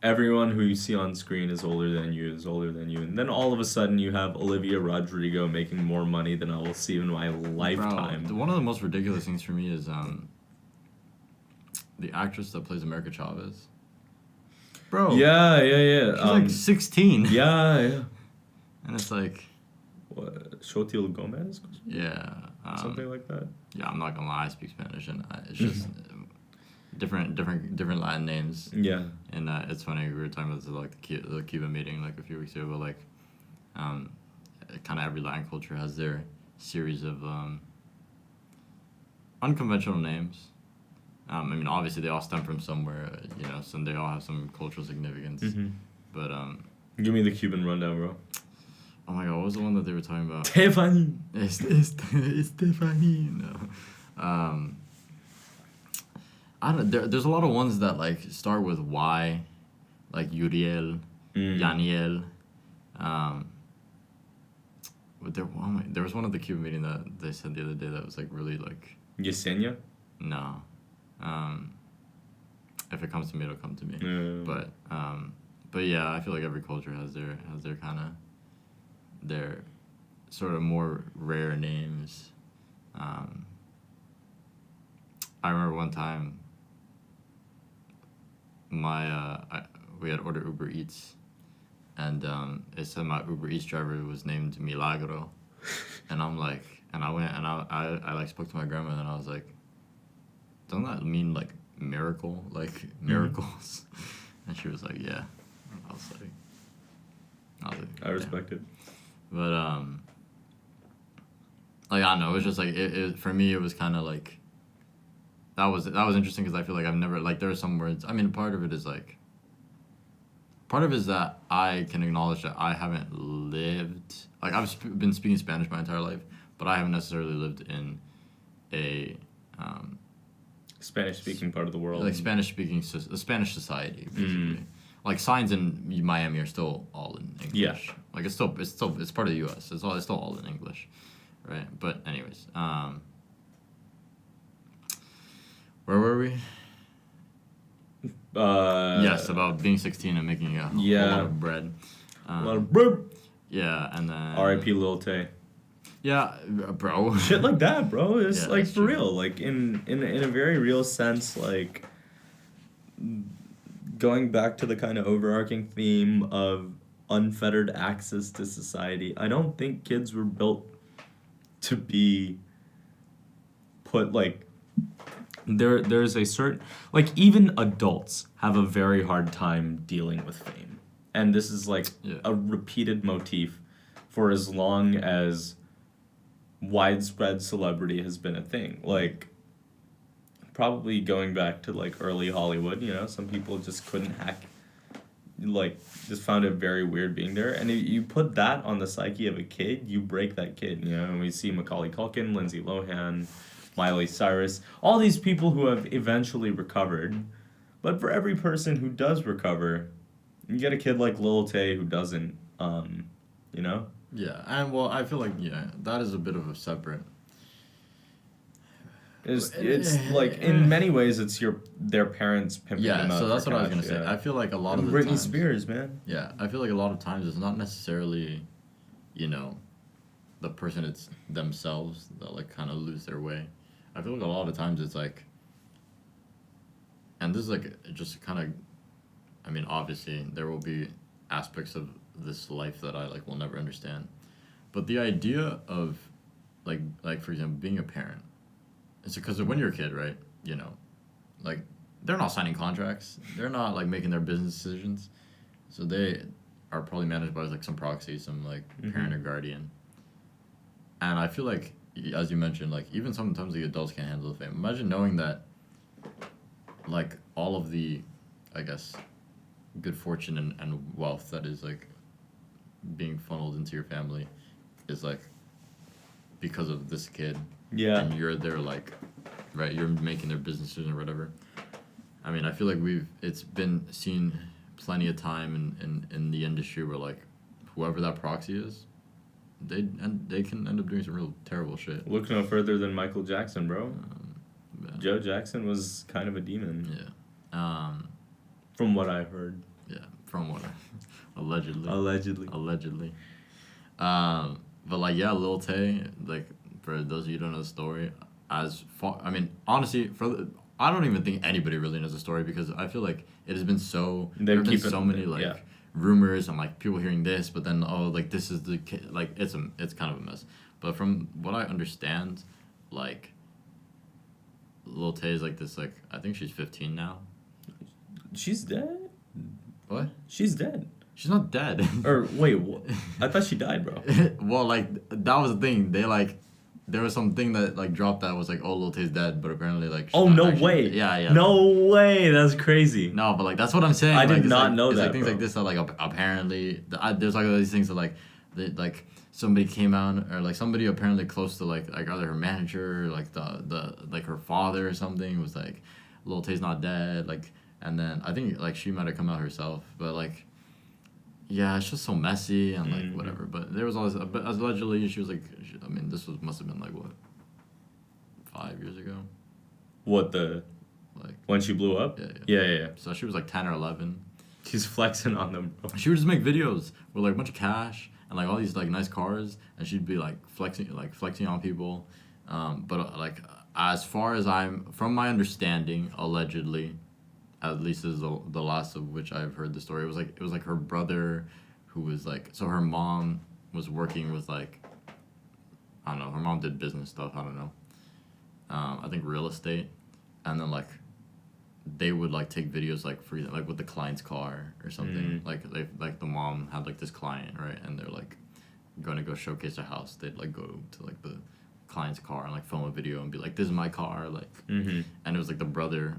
everyone who you see on screen is older than you, and then all of a sudden you have Olivia Rodrigo making more money than I will see in my lifetime. Bro, one of the most ridiculous things for me is the actress that plays America Chavez. Bro. Yeah. She's like 16. Yeah. And it's like... What, Xochitl Gomez? Yeah. Something like that? Yeah, I'm not gonna lie, I speak Spanish, and it's just different Latin names. Yeah. And it's funny, we were talking about this at, like, the Cuban meeting, like, a few weeks ago, but, like, kind of every Latin culture has their series of unconventional names. I mean, obviously, they all stem from somewhere, you know, so they all have some cultural significance. Mm-hmm. But, Give me the Cuban rundown, bro. oh my god, what was the one that they were talking about? Tiffany. Estefany. No. I don't. There's a lot of ones that like start with Y, like Uriel, Yaniel. But there was one at the Cuban meeting that they said the other day that was like really like. Yesenia? No. If it comes to me, it'll come to me. But yeah, I feel like every culture has their kind of their sort of more rare names. I remember one time we had ordered Uber Eats, and it said my Uber Eats driver was named Milagro, and I'm like, and I went and I like spoke to my grandma, and I was like, doesn't that mean like miracle, like miracles? And she was like, yeah. I was like, I respect it. But like I don't know, it was just like it for me. It was kind of like that was interesting because I feel like I've never like there are some words. I mean, part of it is that I can acknowledge that I haven't lived like I've been speaking Spanish my entire life, but I haven't necessarily lived in a Spanish-speaking part of the world. Like Spanish-speaking, a Spanish society, basically. Like signs in Miami are still all in English. Yeah. Like it's part of the U.S. It's still all in English, right? But anyways, where were we? Yes, about being 16 and making a whole lot of bread. A lot of bread. Yeah, and then R.I.P. Lil Tay. Yeah, bro. Shit like that, bro. It's like for true. real. Like in a very real sense, like going back to the kind of overarching theme of unfettered access to society. I don't think kids were built to be put like there's a certain like even adults have a very hard time dealing with fame. And this is like a repeated motif for as long as widespread celebrity has been a thing. Like probably going back to like early Hollywood, you know, some people just couldn't hack, like just found it very weird being there. And if you put that on the psyche of a kid, you break that kid, you know. And we see Macaulay Culkin, Lindsay Lohan, Miley Cyrus, all these people who have eventually recovered. But for every person who does recover, you get a kid like Lil Tay who doesn't, you know? Yeah, and well, I feel like, that is a bit of a separate... It's like, in many ways, it's their parents pimping them out. Yeah, so that's what I was going to say. I feel like a lot of the times... Britney Spears, man. Yeah, I feel like a lot of times it's not necessarily, the person it's themselves that, like, kind of lose their way. I feel like a lot of times it's like... And this is, like, just kind of... I mean, obviously, there will be aspects of this life that I, like, will never understand. But the idea of, like for example, being a parent... It's because when you're a kid, right, like, they're not signing contracts. They're not, like, making their business decisions. So they are probably managed by, like, some proxy, some, like, parent or guardian. And I feel like, as you mentioned, like, even sometimes the adults can't handle the fame. Imagine knowing that, like, all of the, I guess, good fortune and wealth that is, like, being funneled into your family is, like, because of this kid. Yeah. And you're there, like, right, you're making their business decision or whatever. I mean, I feel like it's been seen plenty of time in the industry where, like, whoever that proxy is, they can end up doing some real terrible shit. Look no further than Michael Jackson, bro. Joe Jackson was kind of a demon. Yeah. From what I've heard. Yeah. From what? Allegedly. Allegedly. But like, yeah, Lil Tay, like, for those of you who don't know the story, honestly, I don't even think anybody really knows the story, because I feel like it has been there have been so many rumors and like people hearing this, but then like this is the like it's kind of a mess. But from what I understand, like, Lil Tay is like this, like, I think she's 15 now. She's dead? What? She's dead. She's not dead. Or wait, what? I thought she died, bro. Well, like, that was the thing. They like, there was something that like dropped that was like, oh, Lil Tay's dead, but apparently like. Oh no way! Yeah. No way! That's crazy. No, but like that's what I'm saying. I like, did not know it's that. Like things bro. like this that like apparently there's like all these things that like somebody came out, or like somebody apparently close to like either her manager or like the like her father or something was like, Lil Tay's not dead, like, and then I think like she might have come out herself, but like. Yeah, it's just so messy and like whatever. But there was always, but allegedly she was like, this must have been like what, 5 years ago. What when she blew up? Yeah. So she was like 10 or 11. She's flexing on them, bro. She would just make videos with like a bunch of cash and like all these like nice cars, and she'd be like flexing on people. But like as far as from my understanding, allegedly. At least this is the last of which I've heard the story. It was like her brother, who was like, so her mom was working with like, I don't know, her mom did business stuff, I don't know. I think real estate, and then like, they would like take videos like for like with the client's car or something. Like the mom had like this client, right, and they're like going to go showcase their house. They'd like go to like the client's car and like film a video and be like, this is my car, like, and it was like the brother.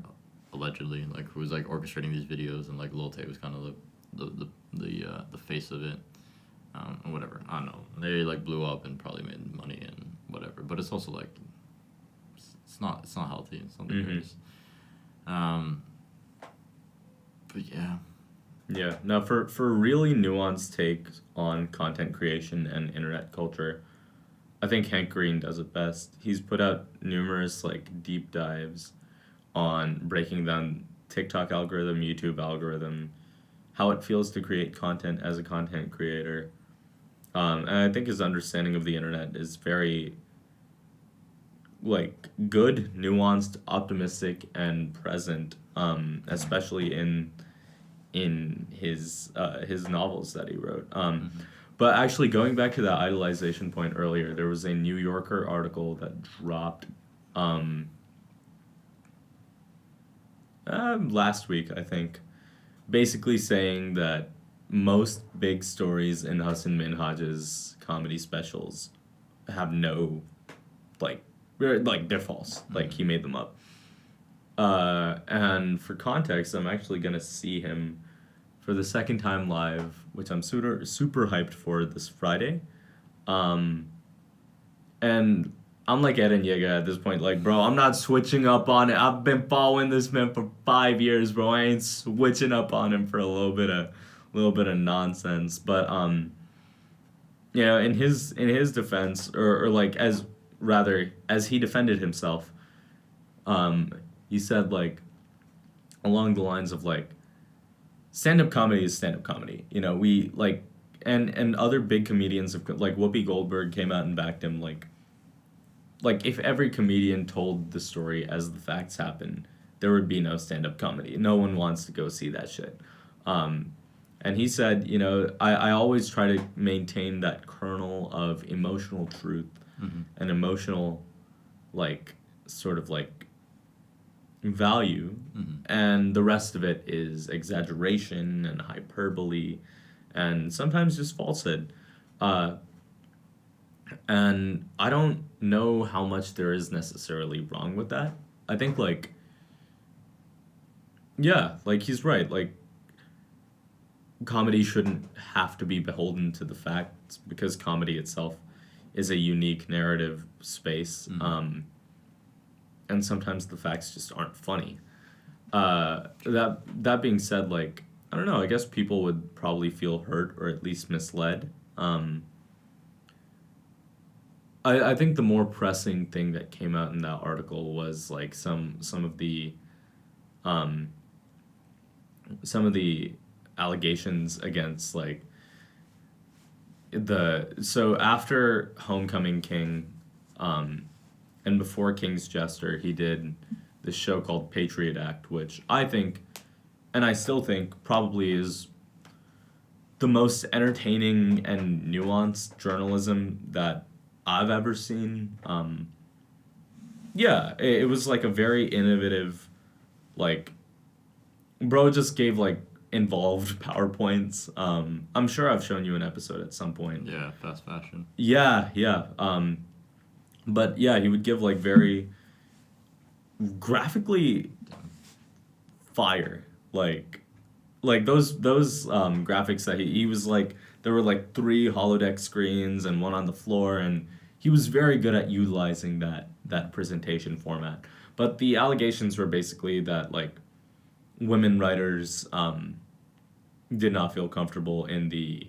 Allegedly, like, who was like orchestrating these videos, and like Lil Tay was kind of the face of it, and whatever. I don't know. They like blew up and probably made money and whatever. But it's also like it's not healthy. It's not the greatest. But yeah. Yeah. Now for really nuanced takes on content creation and internet culture, I think Hank Green does it best. He's put out numerous like deep dives on breaking down TikTok algorithm, YouTube algorithm, how it feels to create content as a content creator. And I think his understanding of the internet is very like good, nuanced, optimistic, and present, especially in his novels that he wrote. But actually, going back to that idolization point earlier, there was a New Yorker article that dropped last week, I think, basically saying that most big stories in Hassan Minhaj's comedy specials have no, they're false. Like, he made them up. And for context, I'm actually going to see him for the second time live, which I'm super hyped for this Friday. And I'm like Eren Yeager at this point. Like, bro, I'm not switching up on it. I've been following this man for 5 years, bro. I ain't switching up on him for a little bit of nonsense. But you know, in his defense, or like as he defended himself, he said like along the lines of like, stand-up comedy is stand-up comedy. You know, we like, and other big comedians have, like Whoopi Goldberg came out and backed him. Like if every comedian told the story as the facts happen, there would be no stand-up comedy. No one wants to go see that shit. And he said, you know, I always try to maintain that kernel of emotional truth and emotional, like, sort of like value, and the rest of it is exaggeration and hyperbole and sometimes just falsehood. And I don't know how much there is necessarily wrong with that. I think, like, yeah, like, he's right. Like, comedy shouldn't have to be beholden to the facts, because comedy itself is a unique narrative space. And sometimes the facts just aren't funny. That being said, like, I don't know, I guess people would probably feel hurt or at least misled. I think the more pressing thing that came out in that article was like some of the allegations against like so after Homecoming King, and before King's Jester, he did this show called Patriot Act, which I think, and I still think, probably is the most entertaining and nuanced journalism that I've ever seen. Yeah, it was like a very innovative, like, bro just gave like involved PowerPoints. I'm sure I've shown you an episode at some point. Yeah, fast fashion. Yeah. But yeah, he would give like very graphically fire, like those graphics that he was like, there were like 3 holodeck screens and one on the floor, and he was very good at utilizing that presentation format. But the allegations were basically that like women writers did not feel comfortable in the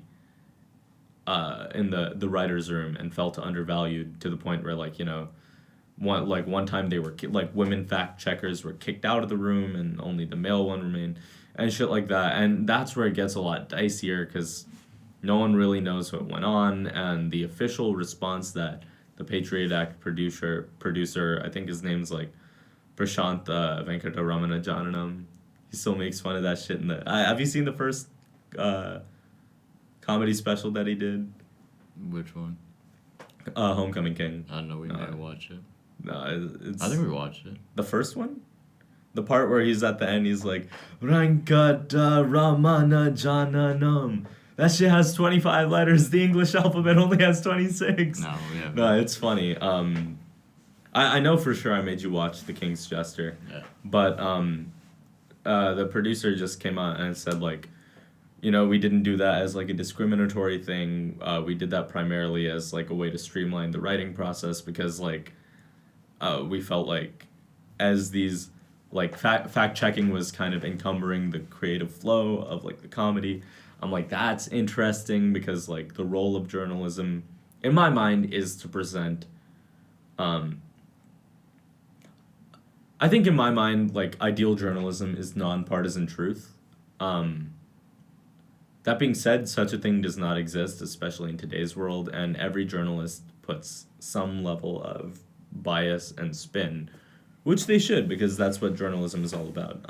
writers' room and felt undervalued to the point where like, you know, one time they were like women fact checkers were kicked out of the room and only the male one remained and shit like that. And that's where it gets a lot dicier because no one really knows what went on. And the official response that the Patriot Act producer, I think his name's like Prashant Venkataramana Jananam. He still makes fun of that shit. Have you seen the first comedy special that he did? Which one? Homecoming King. I don't know. We might watch it. No, it's. I think we watched it. The first one? The part where he's at the end, he's like, Venkataramana Jananam. That shit has 25 letters. The English alphabet only has 26. No, we haven't. No, it's funny. I know for sure I made you watch The King's Jester. Yeah. But the producer just came out and said, like, you know, we didn't do that as, like, a discriminatory thing. We did that primarily as, like, a way to streamline the writing process because, like, we felt like as these, like, fact-checking was kind of encumbering the creative flow of, like, the comedy. I'm like, that's interesting because, like, the role of journalism, in my mind, is to present... I think in my mind, like, ideal journalism is nonpartisan truth. That being said, such a thing does not exist, especially in today's world, and every journalist puts some level of bias and spin, which they should, because that's what journalism is all about.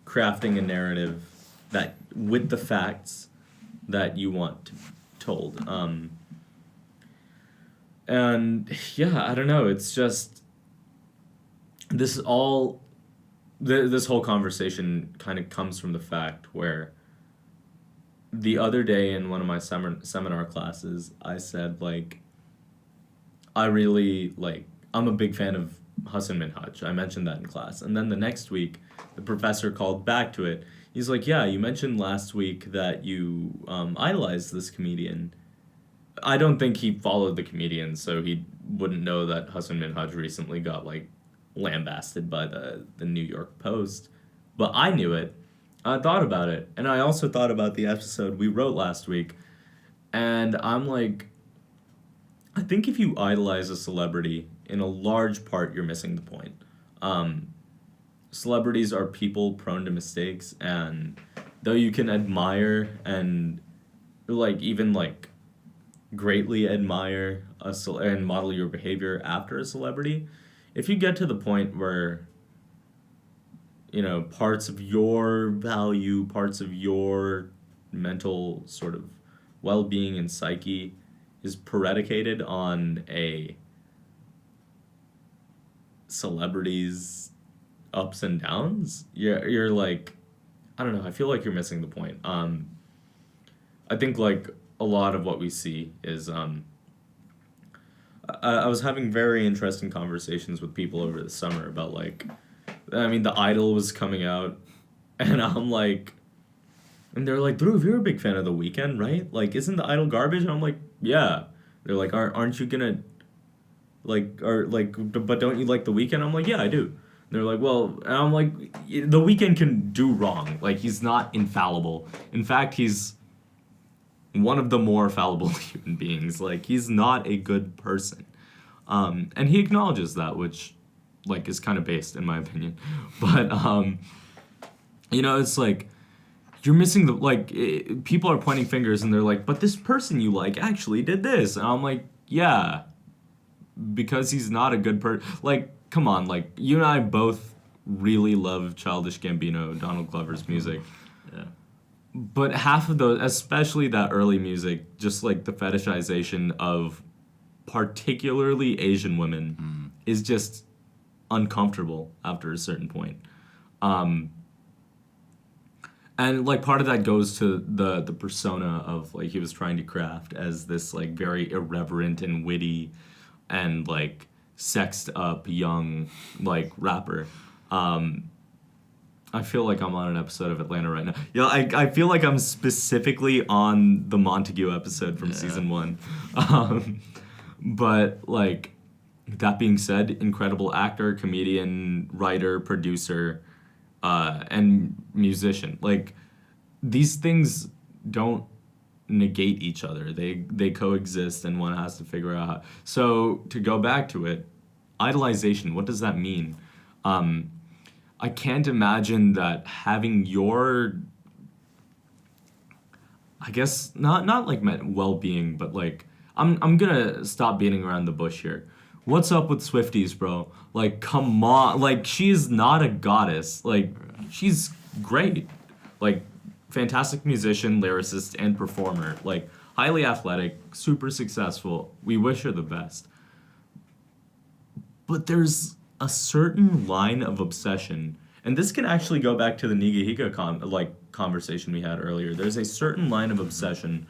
Crafting a narrative that with the facts that you want told. And yeah, I don't know, it's just this whole conversation kind of comes from the fact where the other day in one of my seminar classes, I said, like, I'm a big fan of Hassan Minhaj. I mentioned that in class. And then the next week, the professor called back to it. He's like, yeah, you mentioned last week that you idolized this comedian. I don't think he followed the comedian, so he wouldn't know that Hassan Minhaj recently got, like, lambasted by the New York Post. But I knew it. I thought about it. And I also thought about the episode we wrote last week. And I'm like, I think if you idolize a celebrity, in a large part, you're missing the point. Celebrities are people prone to mistakes, and though you can admire and, like, even, like, greatly admire and model your behavior after a celebrity, if you get to the point where, you know, parts of your value, parts of your mental sort of well-being and psyche is predicated on a celebrity's ups and downs, you're like, I don't know, I feel like you're missing the point. I think, like, a lot of what we see is, I was having very interesting conversations with people over the summer about, like, I mean, The Idol was coming out, and I'm like, and they're like, Dhruv, you're a big fan of The Weeknd, right? Like, isn't The Idol garbage? And I'm like, yeah. They're like, aren't you gonna, like, but don't you like The Weeknd? I'm like, yeah, I do. And they're like, well, and I'm like, The Weeknd can do wrong. Like, he's not infallible. In fact, he's one of the more fallible human beings. Like, he's not a good person. And he acknowledges that, which, like, is kind of based, in my opinion. But, you know, it's like, you're missing the, like, people are pointing fingers and they're like, but this person you like actually did this. And I'm like, yeah, because he's not a good person. Like, come on, like, you and I both really love Childish Gambino, Donald Glover's music. Yeah. But half of those, especially that early music, just like the fetishization of particularly Asian women is just uncomfortable after a certain point. And like part of that goes to the persona of like he was trying to craft as this like very irreverent and witty and like sexed up young like rapper. I feel like I'm on an episode of Atlanta right now. Yeah, I feel like I'm specifically on the Montague episode from season 1. But like that being said, incredible actor, comedian, writer, producer, and musician. Like these things don't negate each other. They coexist, and one has to figure out how. So to go back to it, idolization. What does that mean? I can't imagine that having your, I guess not like well-being, but like I'm gonna stop beating around the bush here. What's up with Swifties, bro? Like, come on. Like, she's not a goddess. Like, she's great. Like, fantastic musician, lyricist, and performer. Like, highly athletic, super successful. We wish her the best. But there's a certain line of obsession, and this can actually go back to the Nigahiga conversation we had earlier. There's a certain line of obsession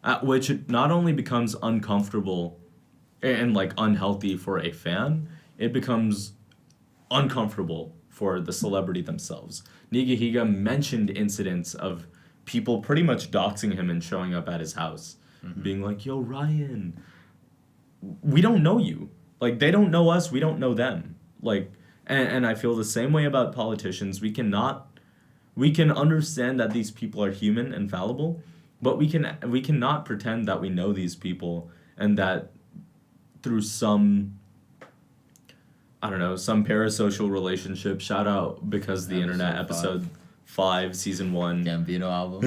at which it not only becomes uncomfortable and like unhealthy for a fan, it becomes uncomfortable for the celebrity themselves. Nigahiga mentioned incidents of people pretty much doxing him and showing up at his house, being like, "Yo, Ryan, we don't know you. Like, they don't know us, we don't know them." Like, and I feel the same way about politicians. We can understand that these people are human and fallible, but we cannot pretend that we know these people and that through some, I don't know, some parasocial relationship, shout out Because the Internet, episode 5, season 1. Gambino album.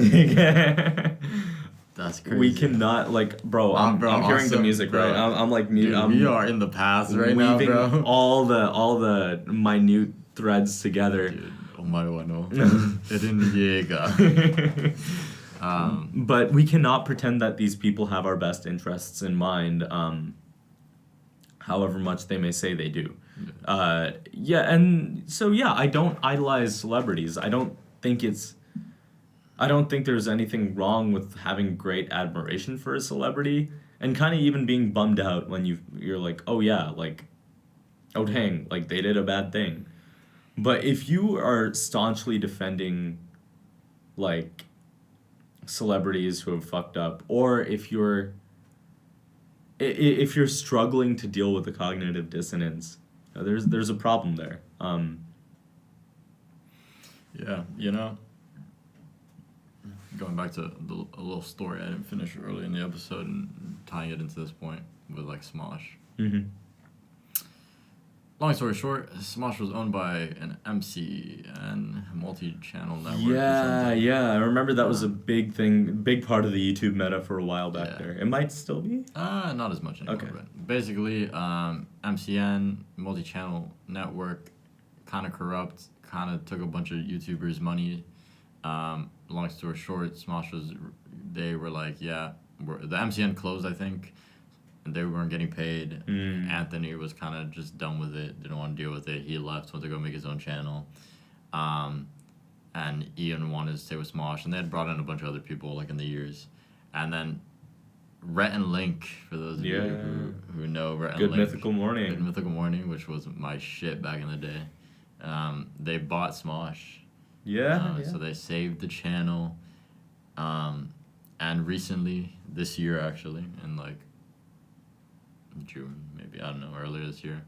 That's crazy. We cannot, like, bro, I'm hearing the music, bro. Right? I'm like, dude, we are in the past right now, bro. all the minute threads together. Dude, oh my god, no. But we cannot pretend that these people have our best interests in mind, however much they may say they do. And so I don't idolize celebrities. I don't think there's anything wrong with having great admiration for a celebrity and kind of even being bummed out when you're like, oh yeah, like, oh dang, like they did a bad thing. But if you are staunchly defending like celebrities who have fucked up, or if you're struggling to deal with the cognitive dissonance, there's a problem there. Going back to a little story I didn't finish early in the episode and tying it into this point with like Smosh. Mm-hmm. Long story short, Smosh was owned by an MC and multi-channel network. Yeah, I remember that was a big part of the YouTube meta for a while back there. It might still be? Not as much anymore. Okay. But basically, MCN, multi-channel network, kind of corrupt, kind of took a bunch of YouTubers' money. Long story short, they were like, the MCN closed, I think, and they weren't getting paid. Anthony was kind of just done with it, didn't want to deal with it. He left, went to go make his own channel. And Ian wanted to stay with Smosh, and they had brought in a bunch of other people, like, in the years. And then Rhett and Link, for those of you who know Rhett and Link. Good Mythical Morning, which was my shit back in the day. They bought Smosh. So they saved the channel. And recently, this year actually, in like June, maybe, I don't know, earlier this year,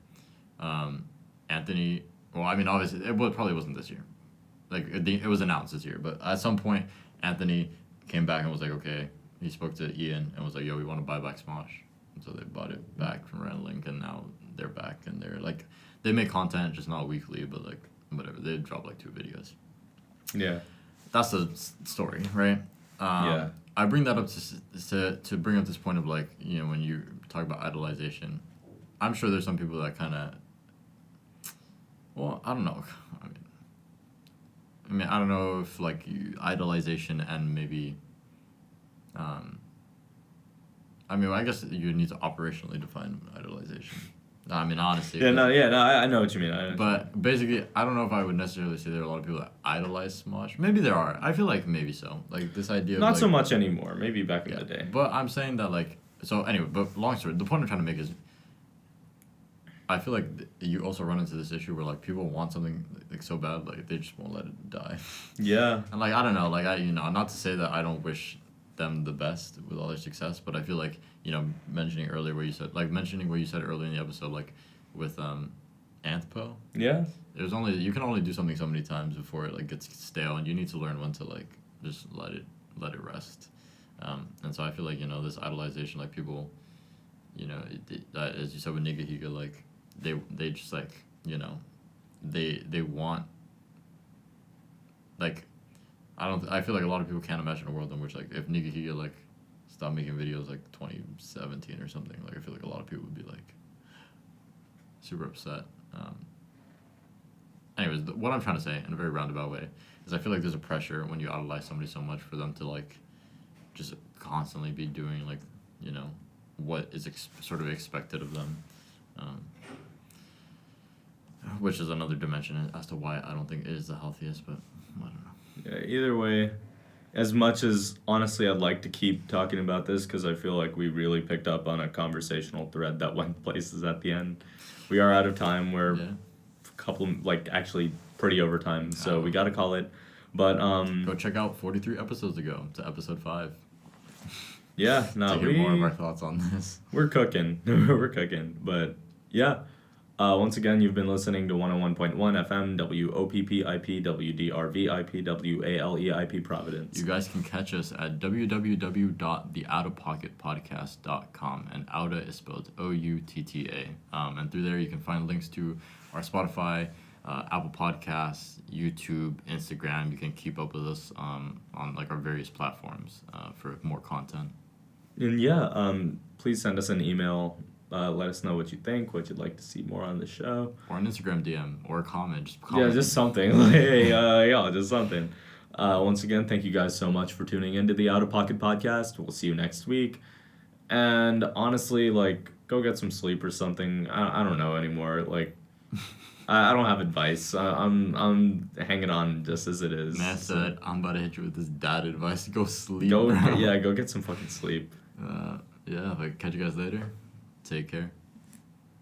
Anthony, well, I mean, obviously, it probably wasn't this year. Like, it was announced this year, but at some point, Anthony came back and was like, okay, he spoke to Ian and was like, yo, we want to buy back Smosh. And so they bought it back from Red Link, and now they're back, and they're like, they make content, just not weekly, but like, whatever, they drop like 2 videos. Yeah. that's the story, right? Yeah. I bring that up to bring up this point of like, you know, when you talk about idolization, I'm sure there's some people that kind of, well, I don't know. I mean, I don't know if like idolization and maybe, I mean, I guess you need to operationally define idolization. I mean, honestly. I know what you mean. But basically, I don't know if I would necessarily say there are a lot of people that idolize Smosh. Maybe there are. I feel like maybe so. Like this idea of Not like, so much anymore. Maybe back in the day. But I'm saying that like, so anyway, but long story, the point I'm trying to make is, I feel like you also run into this issue where like people want something like so bad, like they just won't let it die. Yeah. And like, I don't know, like not to say that I don't wish them the best with all their success, but I feel like, mentioning what you said earlier in the episode, like with Anthpo. Yeah. You can only do something so many times before it like gets stale, and you need to learn when to like just let it rest. And so I feel like this idolization, like people, as you said with Nigahiga, like they just like they want, like, I feel like a lot of people can't imagine a world in which like if Nigahiga like stopped making videos like 2017 or something, like I feel like a lot of people would be like super upset. Anyways, what I'm trying to say in a very roundabout way is I feel like there's a pressure when you idolize somebody so much for them to like just constantly be doing like what is sort of expected of them, which is another dimension as to why I don't think it is the healthiest, but I don't know. Yeah, either way, as much as honestly I'd like to keep talking about this because I feel like we really picked up on a conversational thread that went places at the end, we are out of time. We're a couple, like, actually pretty over time, so we gotta call it. But go check out 43 episodes ago to episode 5. Yeah, to hear more of our thoughts on this. We're cooking. We're cooking. But yeah. Once again, you've been listening to 101.1 FM, WOPPIP, WDRVIP, WALEIP Providence. You guys can catch us at www.theoutapocketpodcast.com, and Outta is spelled Outta. And through there you can find links to our Spotify, Apple Podcasts, YouTube, Instagram. You can keep up with us on like our various platforms for more content. And yeah, please send us an email. Let us know what you think, what you'd like to see more on the show. Or an Instagram DM, or a comment. Just comment. Yeah, just something. Hey, just something. Once again, thank you guys so much for tuning into the Outta Pocket Podcast. We'll see you next week. And honestly, like, go get some sleep or something. I don't know anymore. Like, I don't have advice. I'm hanging on just as it is. Man said, I'm about to hit you with this dad advice. Go sleep. Go get some fucking sleep. Catch you guys later. Take care.